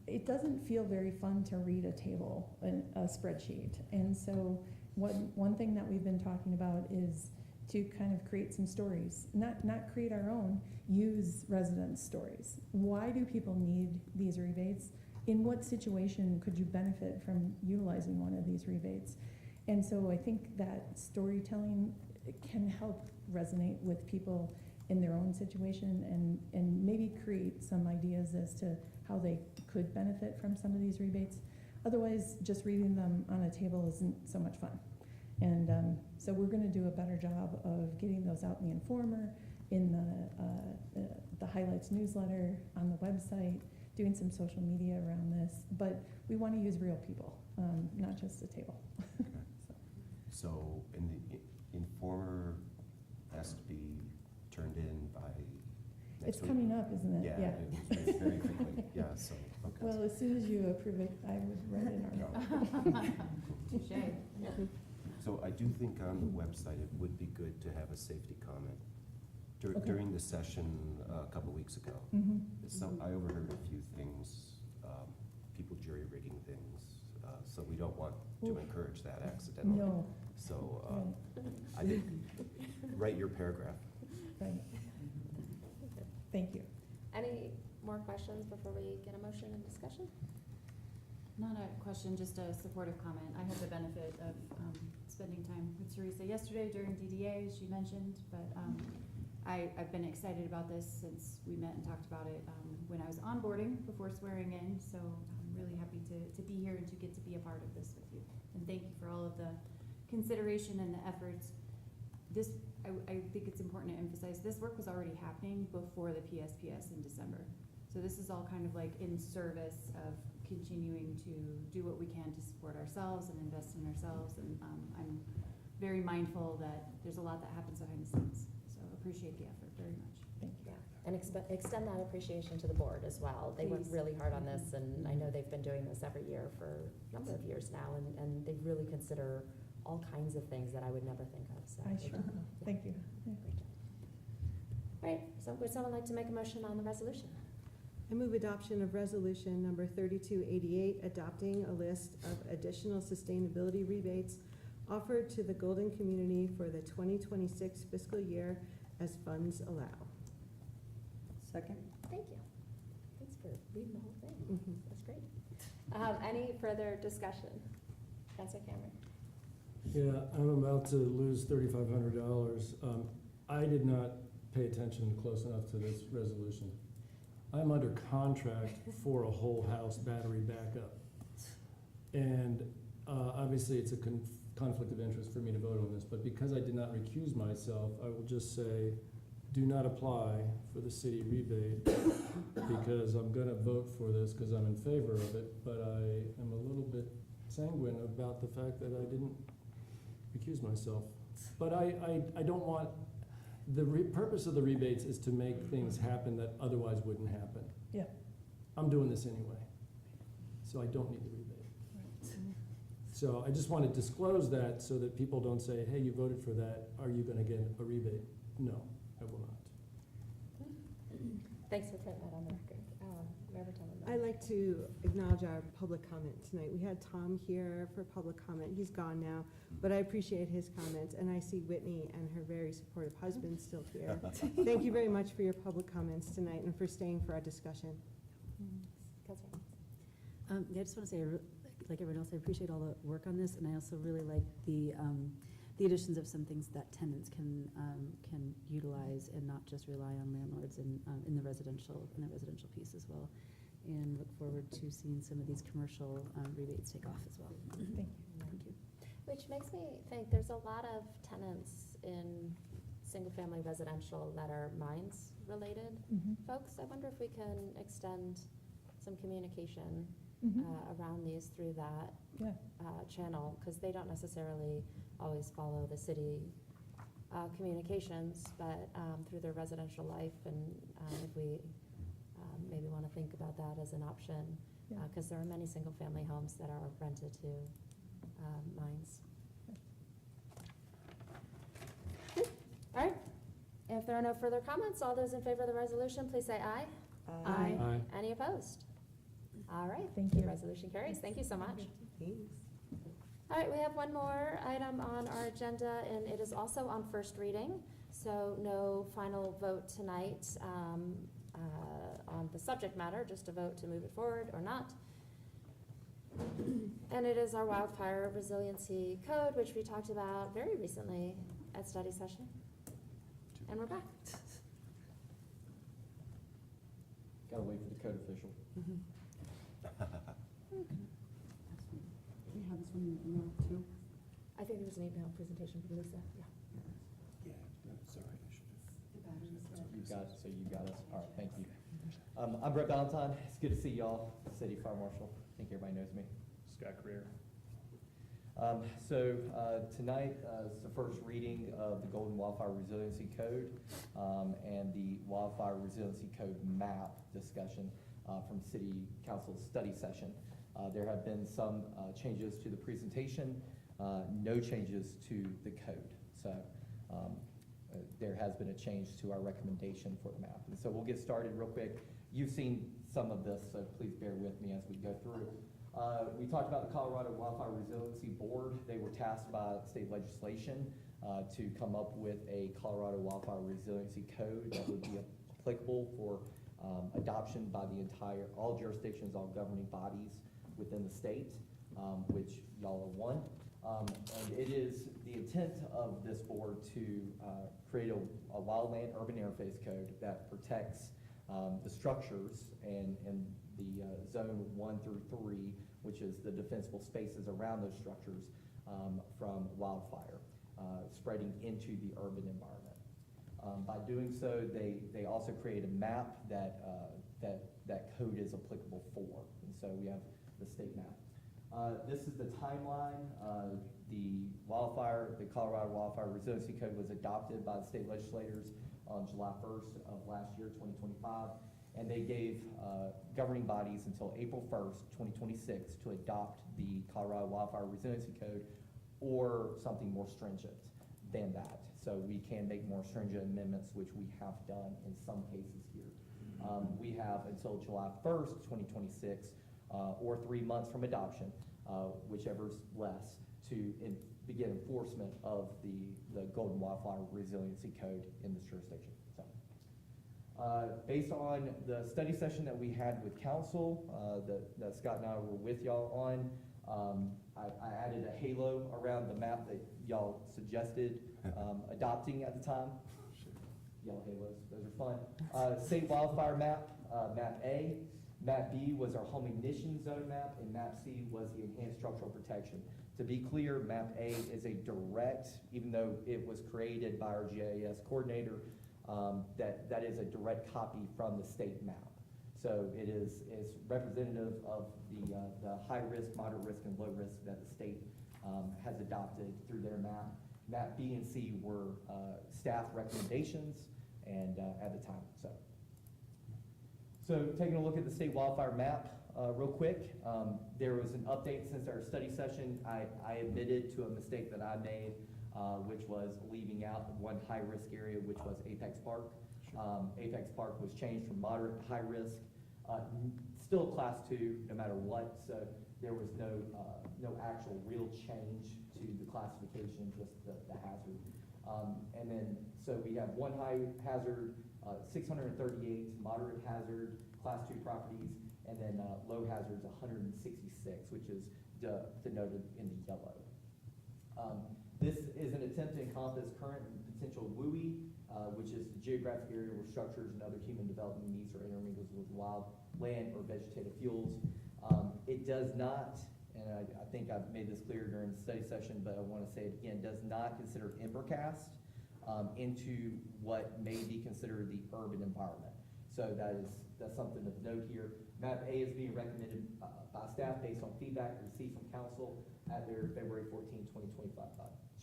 It doesn't feel very fun to read a table, a spreadsheet. And so one thing that we've been talking about is to kind of create some stories, not create our own, use residents' stories. Why do people need these rebates? In what situation could you benefit from utilizing one of these rebates? And so I think that storytelling can help resonate with people in their own situation and maybe create some ideas as to how they could benefit from some of these rebates. Otherwise, just reading them on a table isn't so much fun. And so we're going to do a better job of getting those out in the Informer, in the Highlights newsletter, on the website, doing some social media around this. But we want to use real people, not just a table. So, in the Informer has to be turned in by next It's week? coming up, isn't it? Yeah, it's very quickly, yeah, so, okay. Well, as soon as you approve it, I would write it on. Touche. So I do think on the website, it would be good to have a safety comment. Okay. During the session a couple of weeks ago, Mhm. I overheard a few things, people jury-rigging things, so we don't want to Oof. encourage that accidentally. No, So right, I think, write your paragraph. right. Thank you. Any more questions before we get a motion and discussion? Not a question, just a supportive comment. I had the benefit of spending time with Teresa yesterday during DDA, as she mentioned, but I've been excited about this since we met and talked about it when I was onboarding before swearing in, so I'm really happy to be here and to get to be a part of this with you. And thank you for all of the consideration and the efforts. This, I think it's important to emphasize, this work was already happening before the PSPS in December. So this is all kind of like in service of continuing to do what we can to support ourselves and invest in ourselves. And I'm very mindful that there's a lot that happens behind the scenes. So appreciate the effort very much. Thank you. Yeah, and extend that appreciation to the board as well. They worked Please. really hard on this, and I know they've been doing this every year for a number of years now, and they really consider all kinds of things that I would never think of, so. I sure will. Thank you. Yeah. Great job. All right, so would someone like to make a motion on the resolution? I move adoption of resolution number 3288, adopting a list of additional sustainability rebates offered to the Golden community for the 2026 fiscal year as funds allow. Second? Thank you. Thanks for reading the whole thing. Mhm. That's great. Any further discussion? Councilor Cameron? Yeah, I'm about to lose $3,500. I did not pay attention close enough to this resolution. I'm under contract for a whole house battery backup. And obviously, it's a conflict of interest for me to vote on this, but because I did not recuse myself, I will just say, do not apply for the city rebate, because I'm gonna vote for this because I'm in favor of it, but I am a little bit sanguine about the fact that I didn't recuse myself. But I don't want, the purpose of the rebates is to make things happen that otherwise wouldn't happen. Yeah. I'm doing this anyway, so I don't need the rebate. So I just want to disclose that so that people don't say, hey, you voted for that, are you gonna get a rebate? No, I will not. Thanks for putting that on the record. Mayor Vertelman. I'd like to acknowledge our public comment tonight. We had Tom here for public comment. He's gone now, but I appreciate his comments, and I see Whitney and her very supportive husband still here. Thank you very much for your public comments tonight and for staying for our discussion. Councilor. Yeah, I just want to say, like everyone else, I appreciate all the work on this, and I also really like the additions of some things that tenants can utilize and not just rely on landlords in the residential piece as well. And look forward to seeing some of these commercial rebates take off as well. Thank you. Thank you. Which makes me think there's a lot of tenants in single-family residential that are mines-related Mhm. folks. I wonder if we can extend some communication Mhm. around these through that Yeah. channel, because they don't necessarily always follow the city communications, but through their residential life, and if we maybe want to think about that as an option, Yeah. because there are many single-family homes that are rented to mines. All right, if there are no further comments, all those in favor of the resolution, please say aye. Aye. Aye. Any opposed? All right. Thank The you. resolution carries. Thank you so much. Thanks. All right, we have one more item on our agenda, and it is also on first reading, so no final vote tonight on the subject matter, just a vote to move it forward or not. And it is our wildfire resiliency code, which we talked about very recently at study session. And we're back. Gotta wait for the code official. you have this one in your email too? I think there was an email presentation from Lisa, yeah. Yeah, no, sorry, I should have. You got it, so you got us. All right, thank you. I'm Brett Valentine. It's good to see y'all, City Fire Marshal. I think everybody knows me. Scott Creer. Tonight is the first reading of the Golden Wildfire Resiliency Code and the Wildfire Resiliency Code map discussion from City Council's study session. There have been some changes to the presentation, no changes to the code. So there has been a change to our recommendation for the map. And so we'll get started real quick. You've seen some of this, so please bear with me as we go through. We talked about the Colorado Wildfire Resiliency Board. They were tasked by state legislation to come up with a Colorado Wildfire Resiliency Code that would be applicable for adoption by all jurisdictions, all governing bodies within the state, which y'all are one. And it is the intent of this board to create a wildland urban interface code that protects the structures and the zone 1 through 3, which is the defensible spaces around those structures from wildfire spreading into the urban environment. By doing so, they also create a map that code is applicable for. And so we have the state map. This is the timeline. The Colorado Wildfire Resiliency Code was adopted by the state legislators on July 1st of last year, 2025, and they gave governing bodies until April 1st, 2026 to adopt the Colorado Wildfire Resiliency Code or something more stringent than that. So we can make more stringent amendments, which we have done in some cases here. We have until July 1st, 2026, or 3 months from adoption, whichever's less, to begin enforcement of the Golden Wildfire Resiliency Code in this jurisdiction. So, based on the study session that we had with council, that Scott and I were with y'all on, I added a halo around the map that y'all suggested adopting at the time. Yellow halos, those are fun. State wildfire map, map A. Map B was our home ignition zone map, and map C was the enhanced structural protection. To be clear, map A is a direct, even though it was created by our GIS coordinator, that is a direct copy from the state map. So it is representative of the high risk, moderate risk, and low risk that the state has adopted through their map. Map B and C were staff recommendations and at the time. So taking a look at the state wildfire map real quick, there was an update since our study session. I admitted to a mistake that I made, which was leaving out one high risk area, which was Apex Park. Apex Park was changed from moderate to high risk, still class 2 no matter what. So there was no actual real change to the classification, just the hazard. And then, so we have one high hazard, 638 moderate hazard, class 2 properties, and then low hazards 166, which is denoted in the yellow. This is an attempt to encompass current and potential WUI, which is the geographic area where structures and other human development needs are intermingled with wild land or vegetative fuels. It does not, and I think I've made this clear during the study session, but I want to say it again, does not consider Embercast into what may be considered the urban environment. So that's something to note here. Map A is being recommended by staff based on feedback received from council at their February 14, 2025.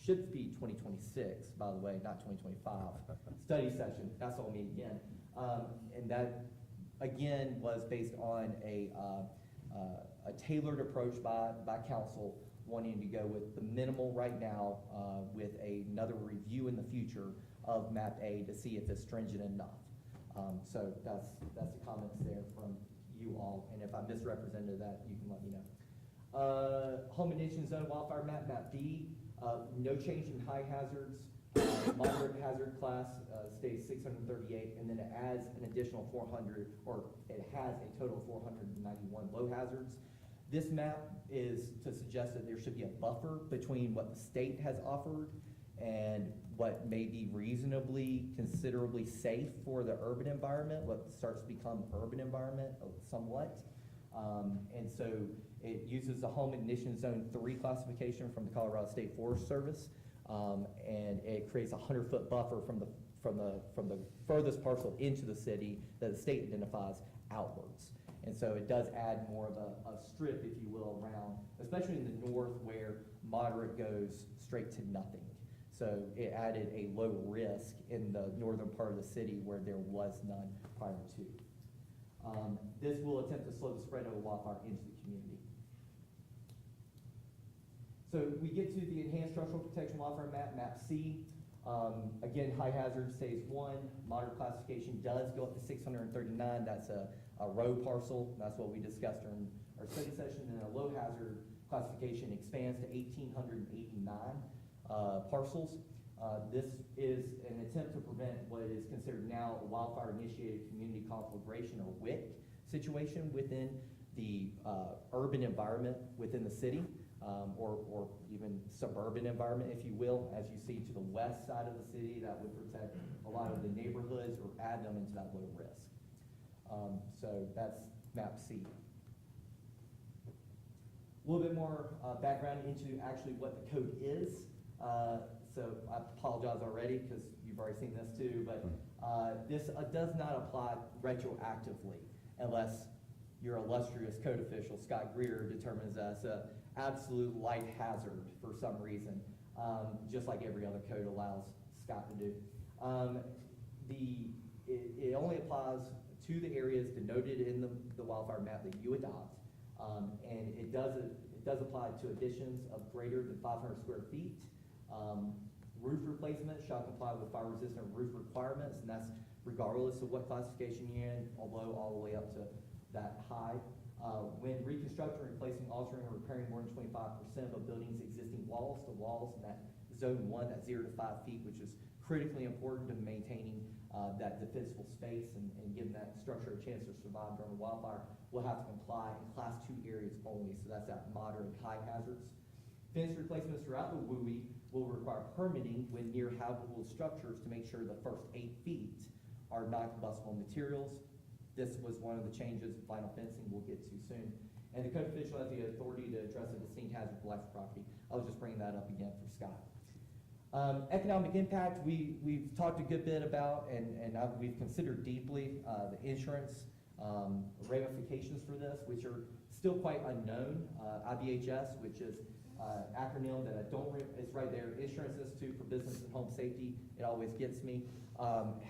Should be 2026, by the way, not 2025. Study session, that's all me again. And that, again, was based on a tailored approach by council, wanting to go with the minimal right now with another review in the future of map A to see if it's stringent enough. So that's the comments there from you all, and if I misrepresented that, you can let me know. Home ignition zone wildfire map, map B, no change in high hazards. Moderate hazard class stays 638, and then it adds an additional 400, or it has a total of 491 low hazards. This map is to suggest that there should be a buffer between what the state has offered and what may be reasonably, considerably safe for the urban environment, what starts to become urban environment somewhat. And so it uses the Home Ignition Zone 3 classification from the Colorado State Forest Service. And it creates a 100-foot buffer from the furthest parcel into the city that the state identifies outwards. And so it does add more of a strip, if you will, around, especially in the north where moderate goes straight to nothing. So it added a low risk in the northern part of the city where there was none prior to. This will attempt to slow the spread of a wildfire into the community. So we get to the Enhanced Structural Protection Wildfire Map, Map C. Again, high hazard stays 1, moderate classification does go up to 639, that's a row parcel, that's what we discussed during our study session, and a low hazard classification expands to 1,889 parcels. This is an attempt to prevent what is considered now a wildfire-initiated community conflagration, or WIC, situation within the urban environment within the city, or even suburban environment, if you will. As you see to the west side of the city, that would protect a lot of the neighborhoods or add them into that low risk. So that's map C. A little bit more background into actually what the code is. So I apologize already because you've already seen this too, but this does not apply retroactively unless your illustrious code official, Scott Greer, determines that's an absolute light hazard for some reason, just like every other code allows Scott to do. It only applies to the areas denoted in the wildfire map that you adopt, and it does apply to additions of greater than 500 square feet. Roof replacement shall comply with fire-resistant roof requirements, and that's regardless of what classification you're in, although all the way up to that high. When reconstructing, replacing, altering, or repairing more than 25% of a building's existing walls, the walls in that zone 1, that 0 to 5 feet, which is critically important to maintaining that defensible space and giving that structure a chance to survive during a wildfire, will have to comply in Class 2 areas only, so that's at moderate and high hazards. Fence replacements throughout the WUI will require permitting when near habitable structures to make sure the first 8 feet are non-combustible materials. This was one of the changes, vinyl fencing we'll get to soon. And the code official has the authority to address a distinct hazard to life or property. I was just bringing that up again for Scott. Economic impact, we've talked a good bit about, and we've considered deeply the insurance ramifications for this, which are still quite unknown. IBHS, which is acronym that it's right there, Insurance Institute for Business and Home Safety, it always gets me,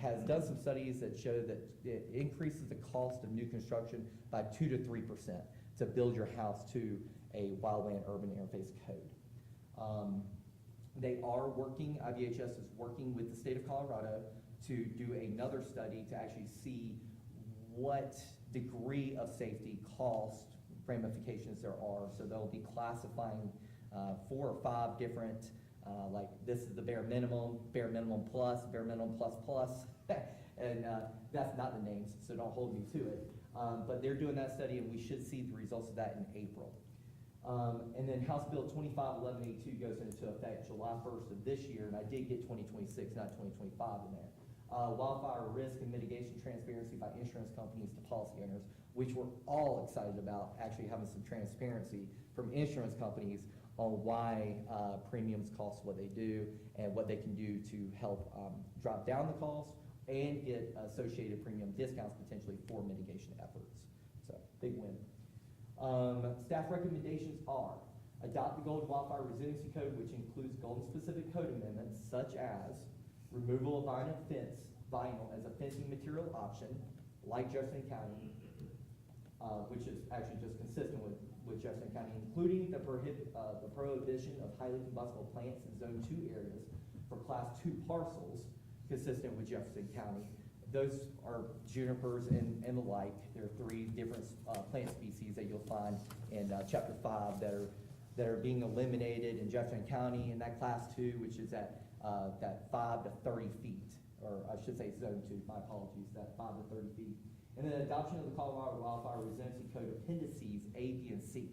has done some studies that show that it increases the cost of new construction by 2 to 3% to build your house to a wildland urban interface code. They are working, IBHS is working with the state of Colorado to do another study to actually see what degree of safety cost ramifications there are. So they'll be classifying 4 or 5 different, like this is the bare minimum plus, bare minimum plus plus, and that's not the names, so don't hold me to it. But they're doing that study, and we should see the results of that in April. And then House Bill 251182 goes into effect July 1st of this year, and I did get 2026, not 2025 in there. Wildfire risk and mitigation transparency by insurance companies to policy owners, which we're all excited about, actually having some transparency from insurance companies on why premiums cost what they do and what they can do to help drop down the cost and get associated premium discounts potentially for mitigation efforts. So, big win. Staff recommendations are adopt the Golden Wildfire Resiliency Code, which includes Golden-specific code amendments such as removal of vinyl as a fencing material option, like Jefferson County, which is actually just consistent with Jefferson County, including the prohibition of highly combustible plants in Zone 2 areas for Class 2 parcels, consistent with Jefferson County. Those are junipers and the like. There are 3 different plant species that you'll find in Chapter 5 that are being eliminated in Jefferson County in that Class 2, which is at that 5 to 30 feet, or I should say Zone 2, my apologies, that 5 to 30 feet. And then adoption of the Colorado Wildfire Resiliency Code Appendices A, B, and C.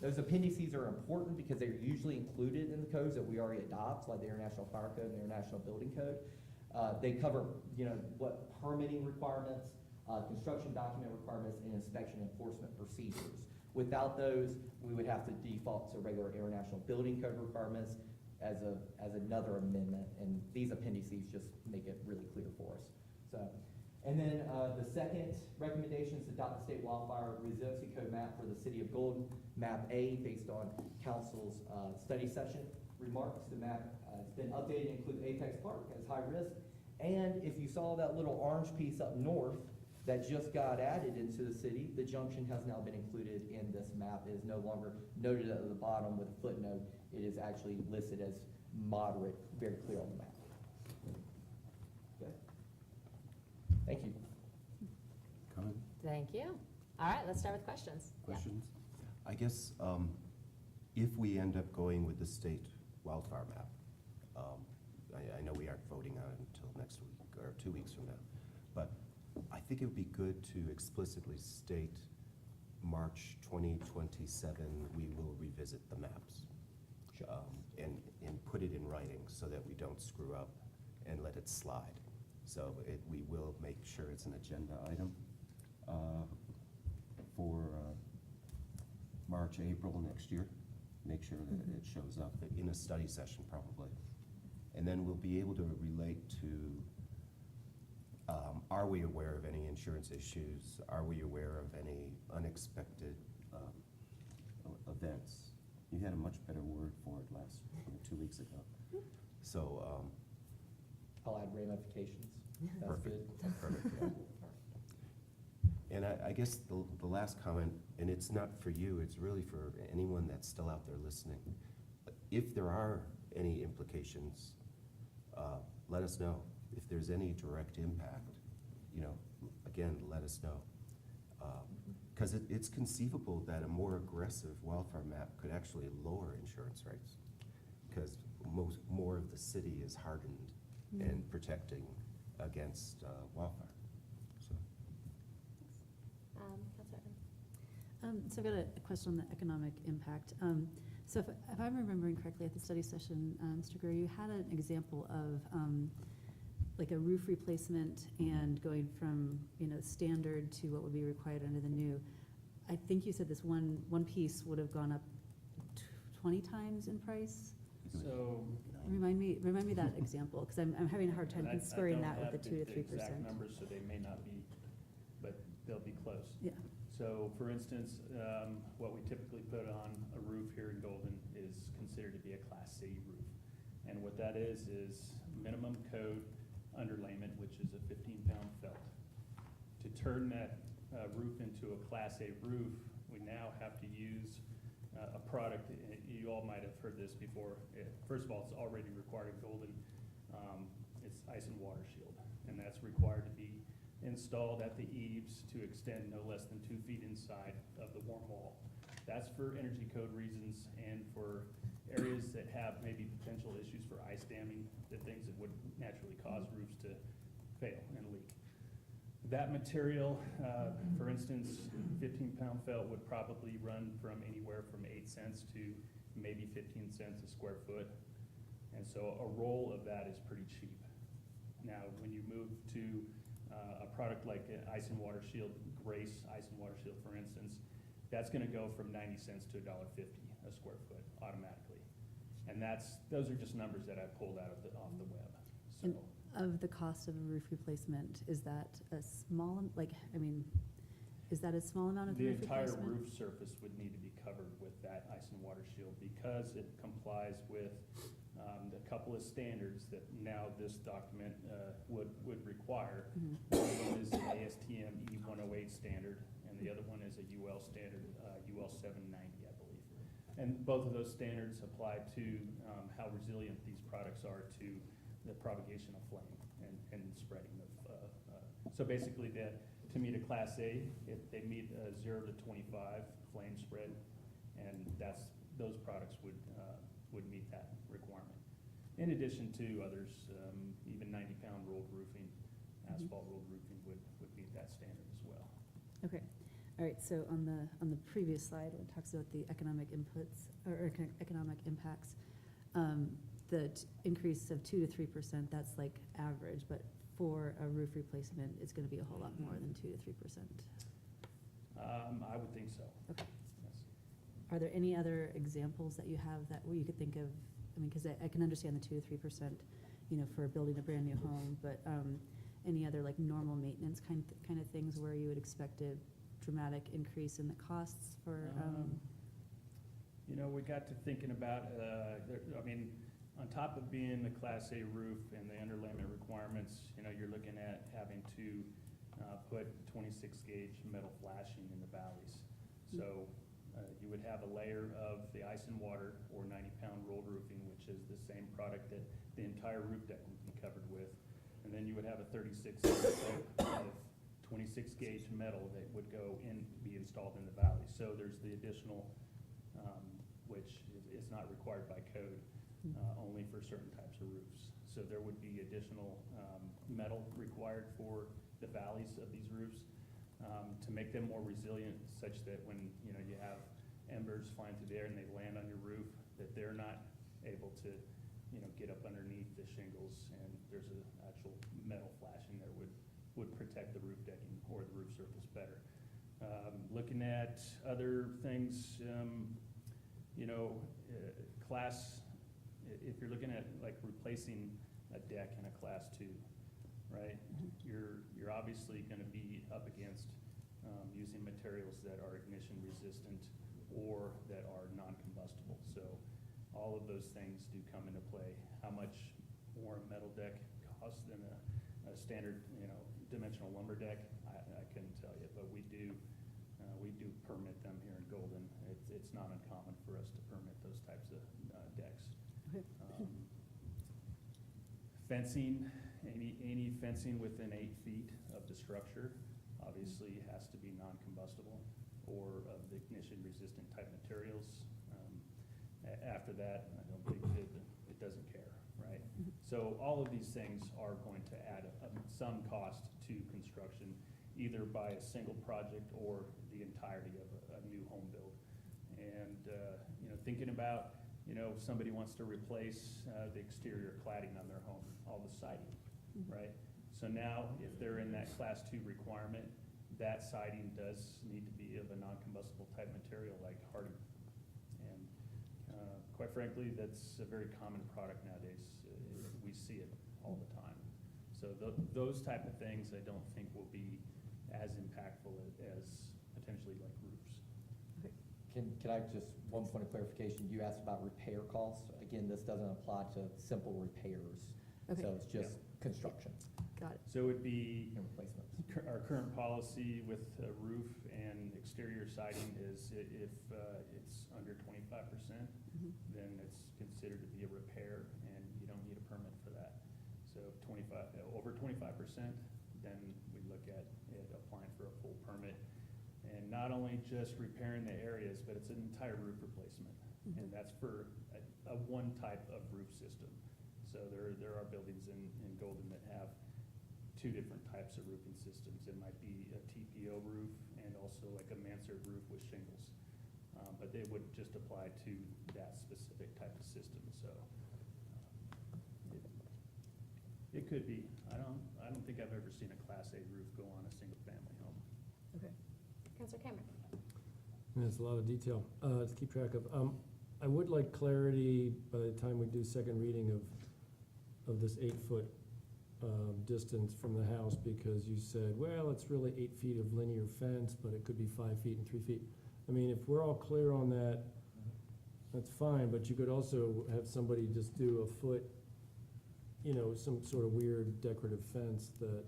Those appendices are important because they're usually included in the codes that we already adopt, like the International Fire Code and the International Building Code. They cover, what permitting requirements, construction document requirements, and inspection enforcement procedures. Without those, we would have to default to regular international building code requirements as another amendment, and these appendices just make it really clear for us. So, and then the second recommendation is adopt the state wildfire resiliency code map for the city of Golden, map A, based on council's study session remarks. The map has been updated to include Apex Park as high risk. And if you saw that little orange piece up north that just got added into the city, the junction has now been included in this map. It is no longer noted at the bottom with a footnote. It is actually listed as moderate, very clear on the map. Okay. Thank you. Comment? Thank you. All right, let's start with questions. Questions? I guess if we end up going with the state wildfire map, I know we aren't voting on it until next week or 2 weeks from now, but I think it would be good to explicitly state March 2027, we will revisit the maps. And put it in writing so that we don't screw up and let it slide. So we will make sure it's an agenda item for March, April next year. Make sure that it shows up in a study session probably. And then we'll be able to relate to, are we aware of any insurance issues? Are we aware of any unexpected events? You had a much better word for it 2 weeks ago. So, I'll add ramifications. That's perfect, good. perfect, yeah. And I guess the last comment, and it's not for you, it's really for anyone that's still out there listening. If there are any implications, let us know. If there's any direct impact, again, let us know. Because it's conceivable that a more aggressive wildfire map could actually lower insurance rates, because more of the city is hardened and protecting against wildfire. So. Councilor. So I've got a question on the economic impact. So if I'm remembering correctly at the study session, Mr. Greer, you had an example of like a roof replacement and going from, standard to what would be required under the new. I think you said this one piece would have gone up 20 times in price. So. Remind me that example, because I'm having a hard time squaring that with the 2 to 3%. Exact numbers, so they may not be, but they'll be close. Yeah. So, for instance, what we typically put on a roof here in Golden is considered to be a Class C roof. And what that is minimum code underlayment, which is a 15-pound felt. To turn that roof into a Class A roof, we now have to use a product. You all might have heard this before. First of all, it's already required in Golden. It's ice and water shield, and that's required to be installed at the eaves to extend no less than 2 feet inside of the warm wall. That's for energy code reasons and for areas that have maybe potential issues for ice damming, the things that would naturally cause roofs to fail and leak. That material, for instance, 15-pound felt would probably run from anywhere from 8 cents to maybe 15 cents a square foot. And so a roll of that is pretty cheap. Now, when you move to a product like an ice and water shield, Grace Ice and Water Shield, for instance, that's gonna go from 90 cents to $1.50 a square foot automatically. And those are just numbers that I pulled out of off the web. So. And of the cost of a roof replacement, is that a small, is that a small amount of the roof replacement? The entire roof surface would need to be covered with that ice and water shield because it complies with a couple of standards that now this document would require. One of them is the ASTM E108 standard, and the other one is a UL standard, UL 790, I believe. And both of those standards apply to how resilient these products are to the propagation of flame and spreading of. So basically, to meet a Class A, they meet 0 to 25 flame spread, and those products would meet that requirement. In addition to others, even 90-pound rolled roofing, asphalt rolled roofing would meet that standard as well. Okay, all right. So on the previous slide, when it talks about the economic inputs or economic impacts, the increase of 2 to 3%, that's like average. But for a roof replacement, it's gonna be a whole lot more than 2 to 3%. I would think so. Okay. Yes. Are there any other examples that you have that, where you could think of, I mean, because I can understand the 2 to 3%, you know, for building a brand-new home, but any other like normal maintenance kind of things where you would expect a dramatic increase in the costs for, You know, we got to thinking about, I mean, on top of being the Class A roof and the underlayment requirements, you know, you're looking at having to put 26 gauge metal flashing in the valleys. So you would have a layer of the ice and water or 90-pound rolled roofing, which is the same product that the entire roof deck would be covered with. And then you would have a 36 of 26 gauge metal that would be installed in the valley. So there's the additional, which is not required by code, only for certain types of roofs. So there would be additional metal required for the valleys of these roofs to make them more resilient, such that when, you know, you have embers flying through the air and they land on your roof, that they're not able to, you know, get up underneath the shingles, and there's an actual metal flashing there would protect the roof decking or the roof surface better. Looking at other things, you know, if you're looking at like replacing a deck in a Class 2, right? You're obviously gonna be up against using materials that are ignition resistant or that are non-combustible. So all of those things do come into play. How much more a metal deck costs than a standard, you know, dimensional lumber deck, I couldn't tell you, but we do permit them here in Golden. It's not uncommon for us to permit those types of decks. Okay. Fencing, any fencing within 8 feet of the structure obviously has to be non-combustible or of the ignition-resistant type materials. After that, I don't think it doesn't care, right? So all of these things are going to add some cost to construction, either by a single project or the entirety of a new home build. And, you know, thinking about, you know, somebody wants to replace the exterior cladding on their home, all the siding, right? So now, if they're in that Class 2 requirement, that siding does need to be of a non-combustible type material like hardy. And quite frankly, that's a very common product nowadays. We see it all the time. So those type of things I don't think will be as impactful as potentially like roofs. Can I just, one point of clarification, you asked about repair costs. Again, this doesn't apply to simple repairs. Okay. So it's just construction Got it. So it would be and replacements. our current policy with a roof and exterior siding is if it's under 25%, then it's considered to be a repair and you don't need a permit for that. So over 25%, then we look at it applying for a full permit. And not only just repairing the areas, but it's an entire roof replacement. And that's for a one type of roof system. So there are buildings in Golden that have 2 different types of roofing systems. It might be a TPO roof and also like a mansard roof with shingles. But they would just apply to that specific type of system. So it could be. I don't think I've ever seen a Class A roof go on a single family home. Okay. Councilor Cameron? There's a lot of detail to keep track of. I would like clarity by the time we do second reading of this 8-foot distance from the house, because you said, well, it's really 8 feet of linear fence, but it could be 5 feet and 3 feet. I mean, if we're all clear on that, that's fine, but you could also have somebody just do a foot, you know, some sort of weird decorative fence that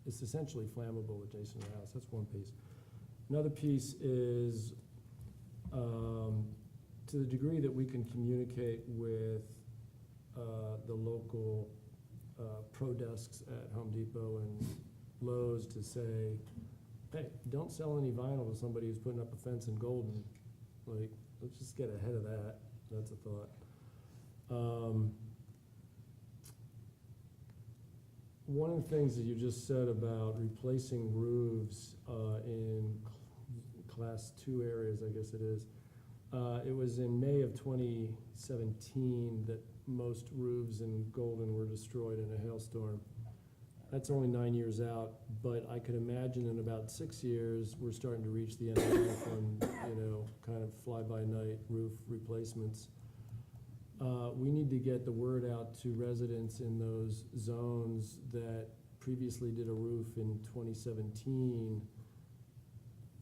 is essentially flammable adjacent to the house. That's one piece. Another piece is, to the degree that we can communicate with the local pro desks at Home Depot and Lowe's to say, hey, don't sell any vinyl to somebody who's putting up a fence in Golden. Like, let's just get ahead of that. That's a thought. One of the things that you just said about replacing roofs in Class 2 areas, I guess it is, it was in May of 2017 that most roofs in Golden were destroyed in a hailstorm. that's only 9 years out, but I could imagine in about 6 years, we're starting to reach the end of life on, kind of fly-by-night roof replacements. We need to get the word out to residents in those zones that previously did a roof in 2017,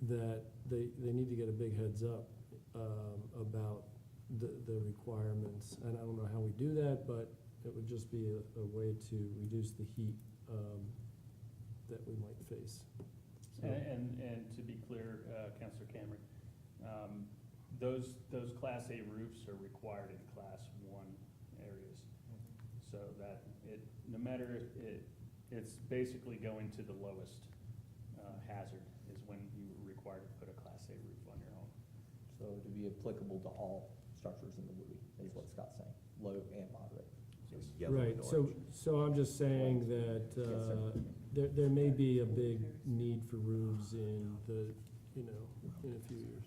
that they need to get a big heads up about the requirements. And I don't know how we do that, but it would just be a way to reduce the heat that we might face. So- And to be clear, Councilor Cameron, those Class A roofs are required in Class 1 areas. So that no matter, it's basically going to the lowest hazard is when you are required to put a Class A roof on your home. So to be applicable to all structures in the WUI, is what Scott's saying, low and moderate. Yellow and Right, so I'm just saying that there may be a big need for roofs in in a few years.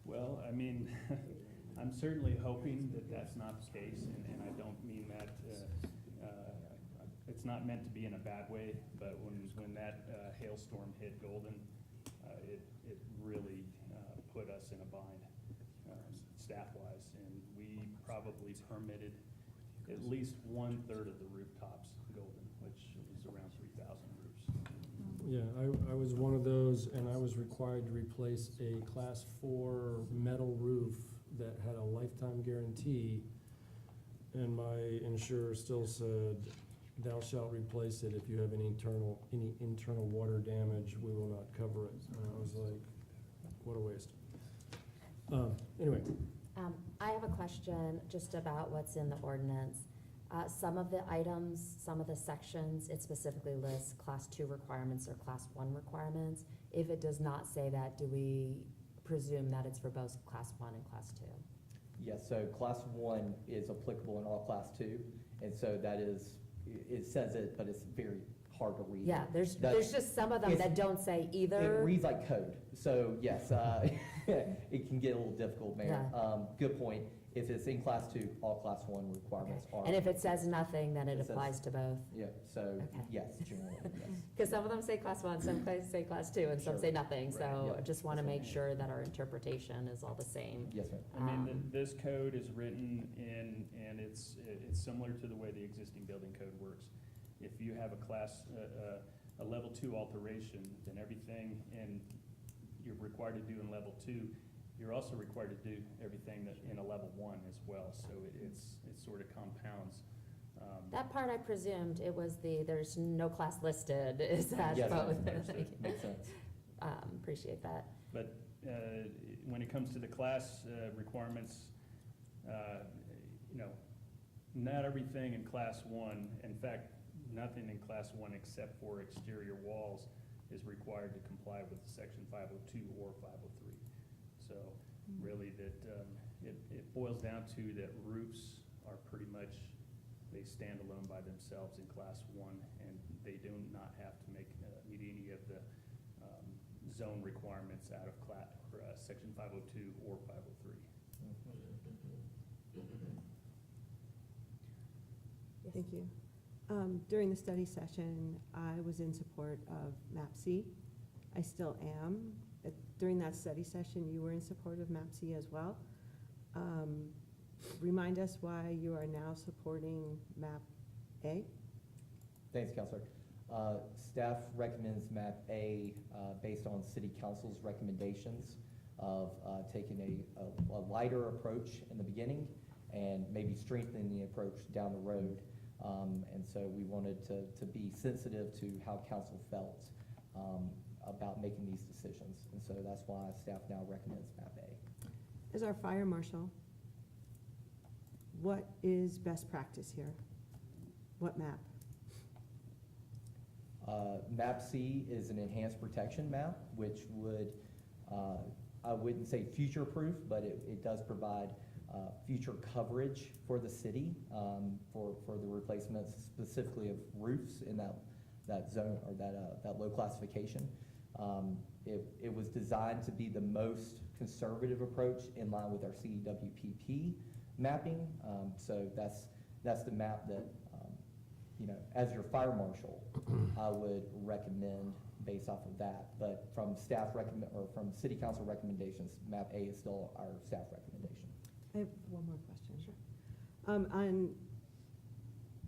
Well, I mean, I'm certainly hoping that that's not the case, and I don't mean that, it's not meant to be in a bad way, but when that hailstorm hit Golden, it really put us in a bind, staff-wise, and we probably permitted at least 1/3 of the rooftops in Golden, which was around 3,000 roofs. Yeah, I was one of those, and I was required to replace a Class 4 metal roof that had a lifetime guarantee, and my insurer still said, "Thou shalt replace it if you have any internal water damage, we will not cover it." And I was like, what a waste. Anyway, I have a question just about what's in the ordinance. Some of the items, some of the sections, it specifically lists Class 2 requirements or Class 1 requirements. If it does not say that, do we presume that it's for both Class 1 and Class 2? Yes, so Class 1 is applicable in all Class 2, and so that is, it says it, but it's very hard to read. Yeah, there's That's- just some of them that don't say It either. reads like code, so yes, it can get a little difficult, Mayor. Good point. If it's in Class 2, all Class 1 requirements are. And if it says nothing, then it It says- applies to both. Yeah, so, Okay. yes, generally, yes. Because some of them say Class 1, some say Class 2, and some Sure. say nothing. Right, So yeah. I just want to make sure that our interpretation is all the same. Yes, ma'am. I mean, this code is written in, and it's similar to the way the existing building code works. If you have a class, a level 2 alteration, then everything you're required to do in level 2, you're also required to do everything that in a level 1 as well. So it sort of compounds. That part I presumed, it was there's no class listed, is that Yes, ma'am. both? Understood. Makes sense. Appreciate that. But when it comes to the class requirements, not everything in Class 1, in fact, nothing in Class 1 except for exterior walls is required to comply with Section 502 or 503. So really it boils down to that roofs are pretty much, they stand alone by themselves in Class 1, and they do not have to meet any of the zone requirements out of Section 502 or 503. Thank you. During the study session, I was in support of MAPC. I still am. During that study session, you were in support of MAPC as well. Remind us why you are now supporting MAP A? Thanks, Counselor. Staff recommends MAP A based on City Council's recommendations of taking a lighter approach in the beginning and maybe strengthening the approach down the road. And so we wanted to be sensitive to how council felt about making these decisions. And so that's why staff now recommends MAP A. As our fire marshal, what is best practice here? What map? MAP C is an enhanced protection map, which would, I wouldn't say future-proof, but it does provide future coverage for the city for the replacements specifically of roofs in that zone or that low classification. It was designed to be the most conservative approach in line with our CWPP mapping. So that's the map that you know, as your fire marshal, I would recommend based off of that. But from staff from city council recommendations, map A is still our staff recommendation. I have one more question. Sure. On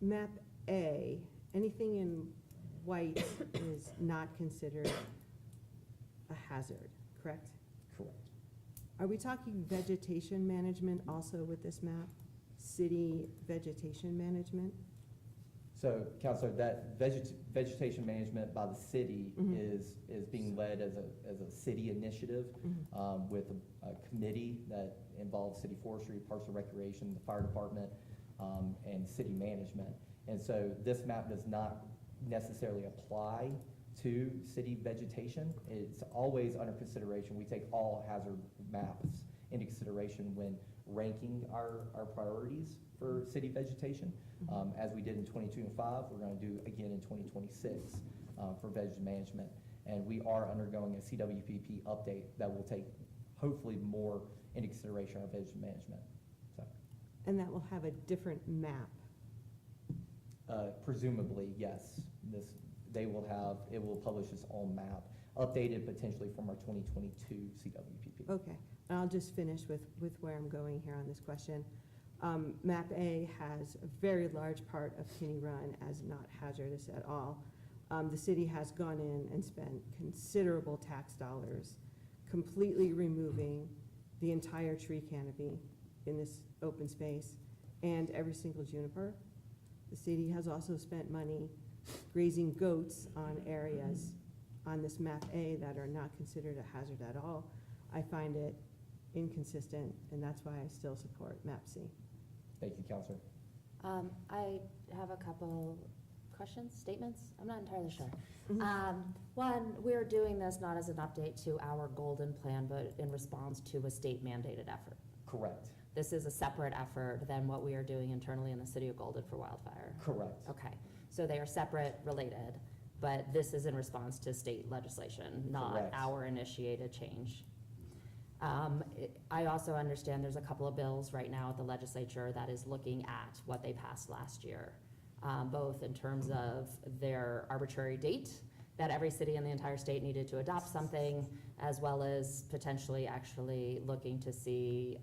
map A, anything in white is not considered a hazard, correct? Correct. Are we talking vegetation management also with this map? City vegetation management? So, Counselor, that vegetation management by the city is being led as a city initiative with a committee that involves city forestry, parks and recreation, the fire department, and city management. And so this map does not necessarily apply to city vegetation. It's always under consideration. We take all hazard maps into consideration when ranking our priorities for city vegetation. As we did in 22 and 5, we're going to do again in 2026 for vegetation management. And we are undergoing a CWPP update that will take hopefully more into consideration our vegetation management. So, And that will have a different map. presumably, yes. It will publish its own map, updated potentially from our 2022 CWPP. Okay, and I'll just finish with where I'm going here on this question. Map A has a very large part of Kinney Run as not hazardous at all. The city has gone in and spent considerable tax dollars completely removing the entire tree canopy in this open space and every single juniper. The city has also spent money grazing goats on areas on this map A that are not considered a hazard at all. I find it inconsistent, and that's why I still support map C. Thank you, Counselor. I have a couple questions, statements? I'm not entirely sure. One, we're doing this not as an update to our golden plan, but in response to a state mandated effort. Correct. This is a separate effort than what we are doing internally in the city of Golden for wildfire. Correct. Okay, so they are separate, related, but this is in response to state legislation, not Correct. our initiated change. I also understand there's a couple of bills right now at the legislature that is looking at what they passed last year, both in terms of their arbitrary date, that every city in the entire state needed to adopt something, as well as potentially actually looking to see,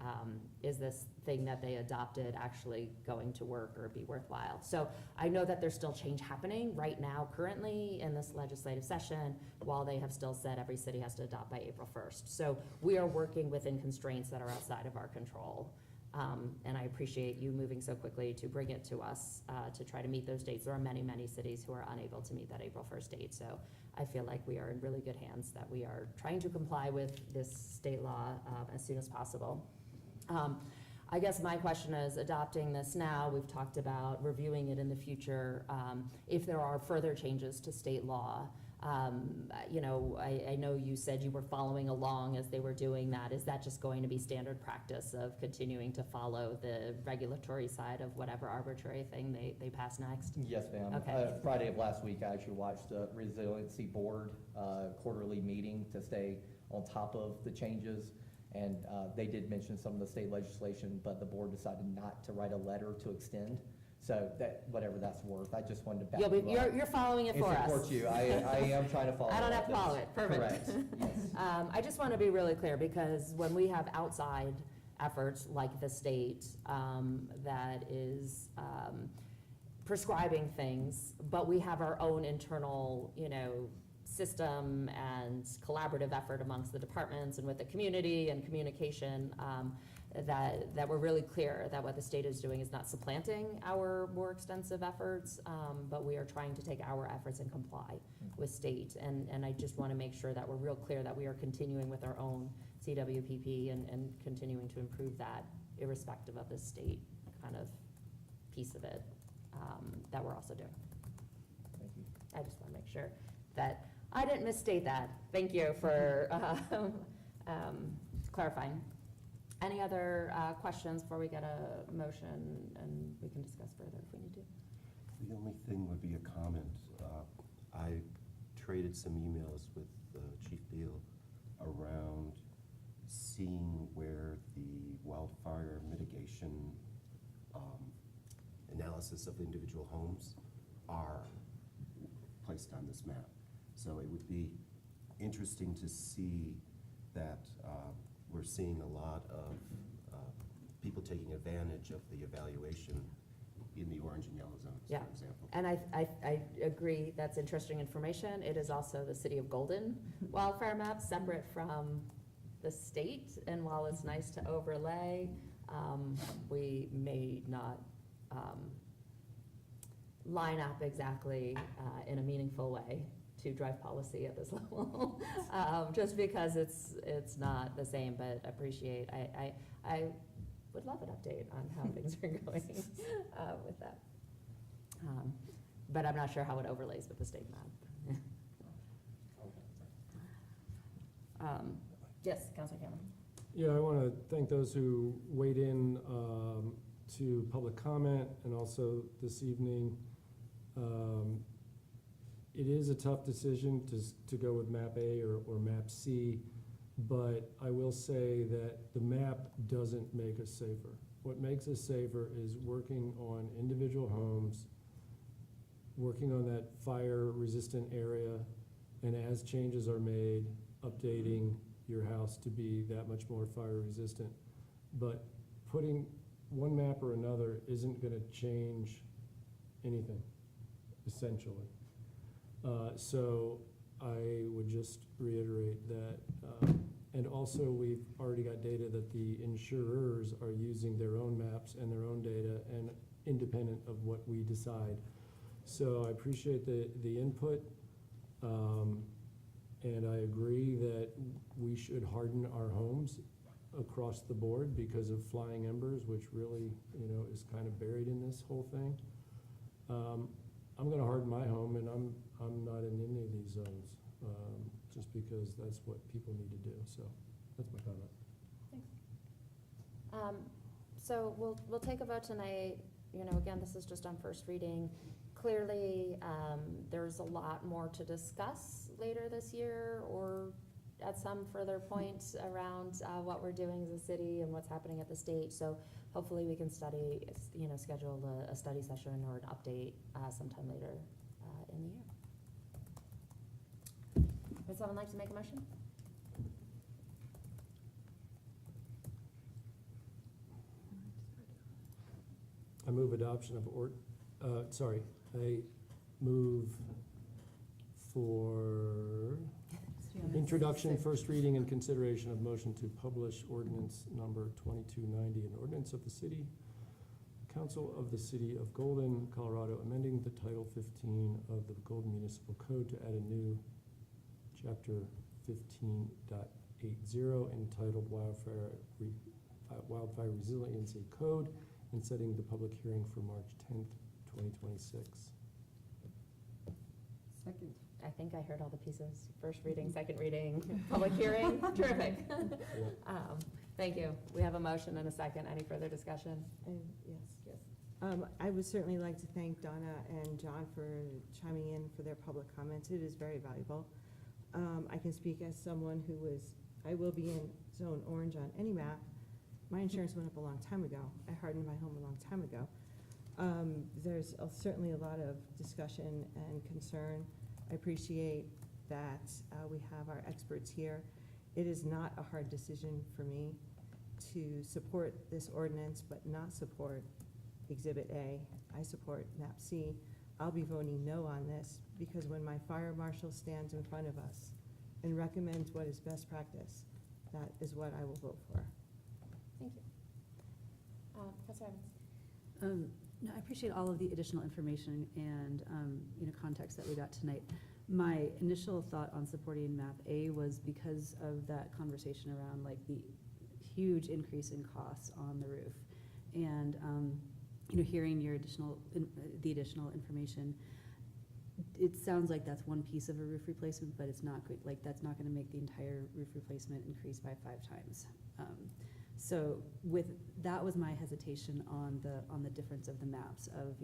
is this thing that they adopted actually going to work or be worthwhile? So I know that there's still change happening right now currently in this legislative session, while they have still said every city has to adopt by April 1st. So we are working within constraints that are outside of our control. And I appreciate you moving so quickly to bring it to us to try to meet those dates. There are many, many cities who are unable to meet that April 1st date. So I feel like we are in really good hands, that we are trying to comply with this state law as soon as possible. I guess my question is, adopting this now, we've talked about reviewing it in the future. If there are further changes to state law, you know, I know you said you were following along as they were doing that. Is that just going to be standard practice of continuing to follow the regulatory side of whatever arbitrary thing they pass next? Yes, ma'am. Okay. Friday of last week, I actually watched the Resiliency Board quarterly meeting to stay on top of the changes. And they did mention some of the state legislation, but the board decided not to write a letter to extend. So that, whatever that's worth, I just wanted to back you up. You're following it for us. And support you. I am trying to follow. I don't have to follow it, perfect. Correct, yes. I just want to be really clear, because when we have outside efforts like the state that is prescribing things, but we have our own internal, you know, system and collaborative effort amongst the departments and with the community and communication, that we're really clear that what the state is doing is not supplanting our more extensive efforts, but we are trying to take our efforts and comply with state. And I just want to make sure that we're real clear that we are continuing with our own CWPP and continuing to improve that, irrespective of the state kind of piece of it that we're also doing. Thank you. I just want to make sure that I didn't misstate that. Thank you for clarifying. Any other questions before we get a motion and we can discuss further if we need to? The only thing would be a comment. I traded some emails with Chief Beal around seeing where the wildfire mitigation analysis of individual homes are placed on this map. So it would be interesting to see that we're seeing a lot of people taking advantage of the evaluation in the orange and yellow zones, Yeah. for example. And I agree, that's interesting information. It is also the City of Golden wildfire map, separate from the state. And while it's nice to overlay, we may not line up exactly in a meaningful way to drive policy at this level, just because it's not the same, but appreciate, I would love an update on how things are going with that. But I'm not sure how it overlays with the state map. Yes, Councilor Cameron. Yeah, I want to thank those who weighed in to public comment and also this evening. It is a tough decision to go with map A or map C, but I will say that the map doesn't make us safer. What makes us safer is working on individual homes, working on that fire-resistant area, and as changes are made, updating your house to be that much more fire-resistant. But putting one map or another isn't gonna change anything, essentially. So I would just reiterate that, and also we've already got data that the insurers are using their own maps and their own data and independent of what we decide. So I appreciate the input, and I agree that we should harden our homes across the board because of flying embers, which really, is kind of buried in this whole thing. I'm gonna harden my home, and I'm not in any of these zones, just because that's what people need to do, so that's my comment. Thanks. So we'll take a vote tonight. Again, this is just on first reading. Clearly, there's a lot more to discuss later this year or at some further point around what we're doing as a city and what's happening at the state. So hopefully we can schedule a study session or an update sometime later in the year. Would someone like to make a motion? I move adoption of I move for introduction, first reading, and consideration of motion to publish ordinance number 2290, an ordinance of the City Council of the City of Golden, Colorado, amending the Title 15 of the Golden Municipal Code to add a new Chapter 15.80 entitled Wildfire Resiliency Code, and setting the public hearing for March 10th, 2026. Second. I think I heard all the pieces. First reading, second reading, public hearing. Terrific. Thank you. We have a motion and a second. Any further discussion? Yes. I would certainly like to thank Donna and John for chiming in for their public comments. It is very valuable. I can speak as someone I will be in zone orange on any map. My insurance went up a long time ago. I hardened my home a long time ago. There's certainly a lot of discussion and concern. I appreciate that we have our experts here. It is not a hard decision for me to support this ordinance but not support Exhibit A. I support Map C. I'll be voting no on this because when my fire marshal stands in front of us and recommends what is best practice, that is what I will vote for. Thank you. Councilor Evans. No, I appreciate all of the additional information and, context that we got tonight. My initial thought on supporting Map A was because of that conversation around like the huge increase in costs on the roof. And, hearing your the additional information, it sounds like that's one piece of a roof replacement, but it's not good, that's not gonna make the entire roof replacement increase by 5 times. So that was my hesitation on the difference of the maps of,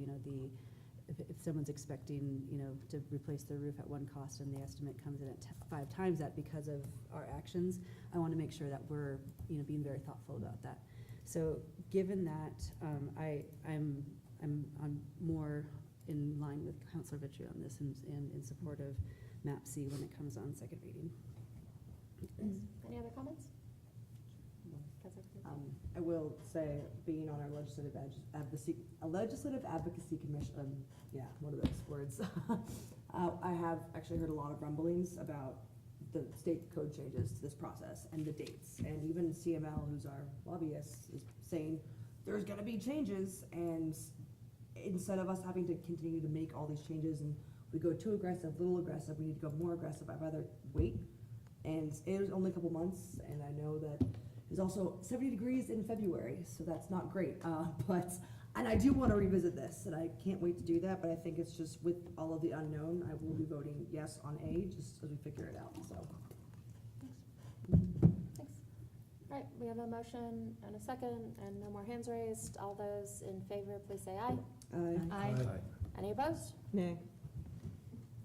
if someone's expecting, to replace their roof at one cost and the estimate comes in at 5 times that because of our actions, I want to make sure that we're, being very thoughtful about that. So given that, I'm more in line with Counselor Vitrio on this and in support of MAPC when it comes on second reading. Any other comments? Councilor Clancy? I will say, being on our legislative advocacy commission, one of those words. I have actually heard a lot of rumblings about the state code changes to this process and the dates. And even CML, who's our lobbyist, is saying there's gonna be changes, and instead of us having to continue to make all these changes and we go too aggressive, little aggressive, we need to go more aggressive, I'd rather wait. And it was only a couple months, and I know that it's also 70 degrees in February, so that's not great. And I do want to revisit this, and I can't wait to do that, but I think it's just with all of the unknown, I will be voting yes on A, just as we figure it out, so. Thanks. All right, we have a motion and a second, and no more hands raised. All those in favor, please say aye. Aye. Any opposed? Nay.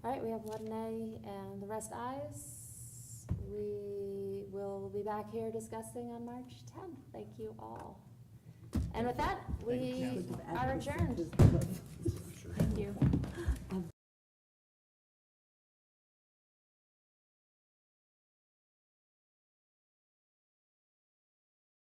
All right, we have one nay and the rest ayes. We will be back here discussing on March 10th. Thank you all. And with that, we are adjourned. Thank Thank you.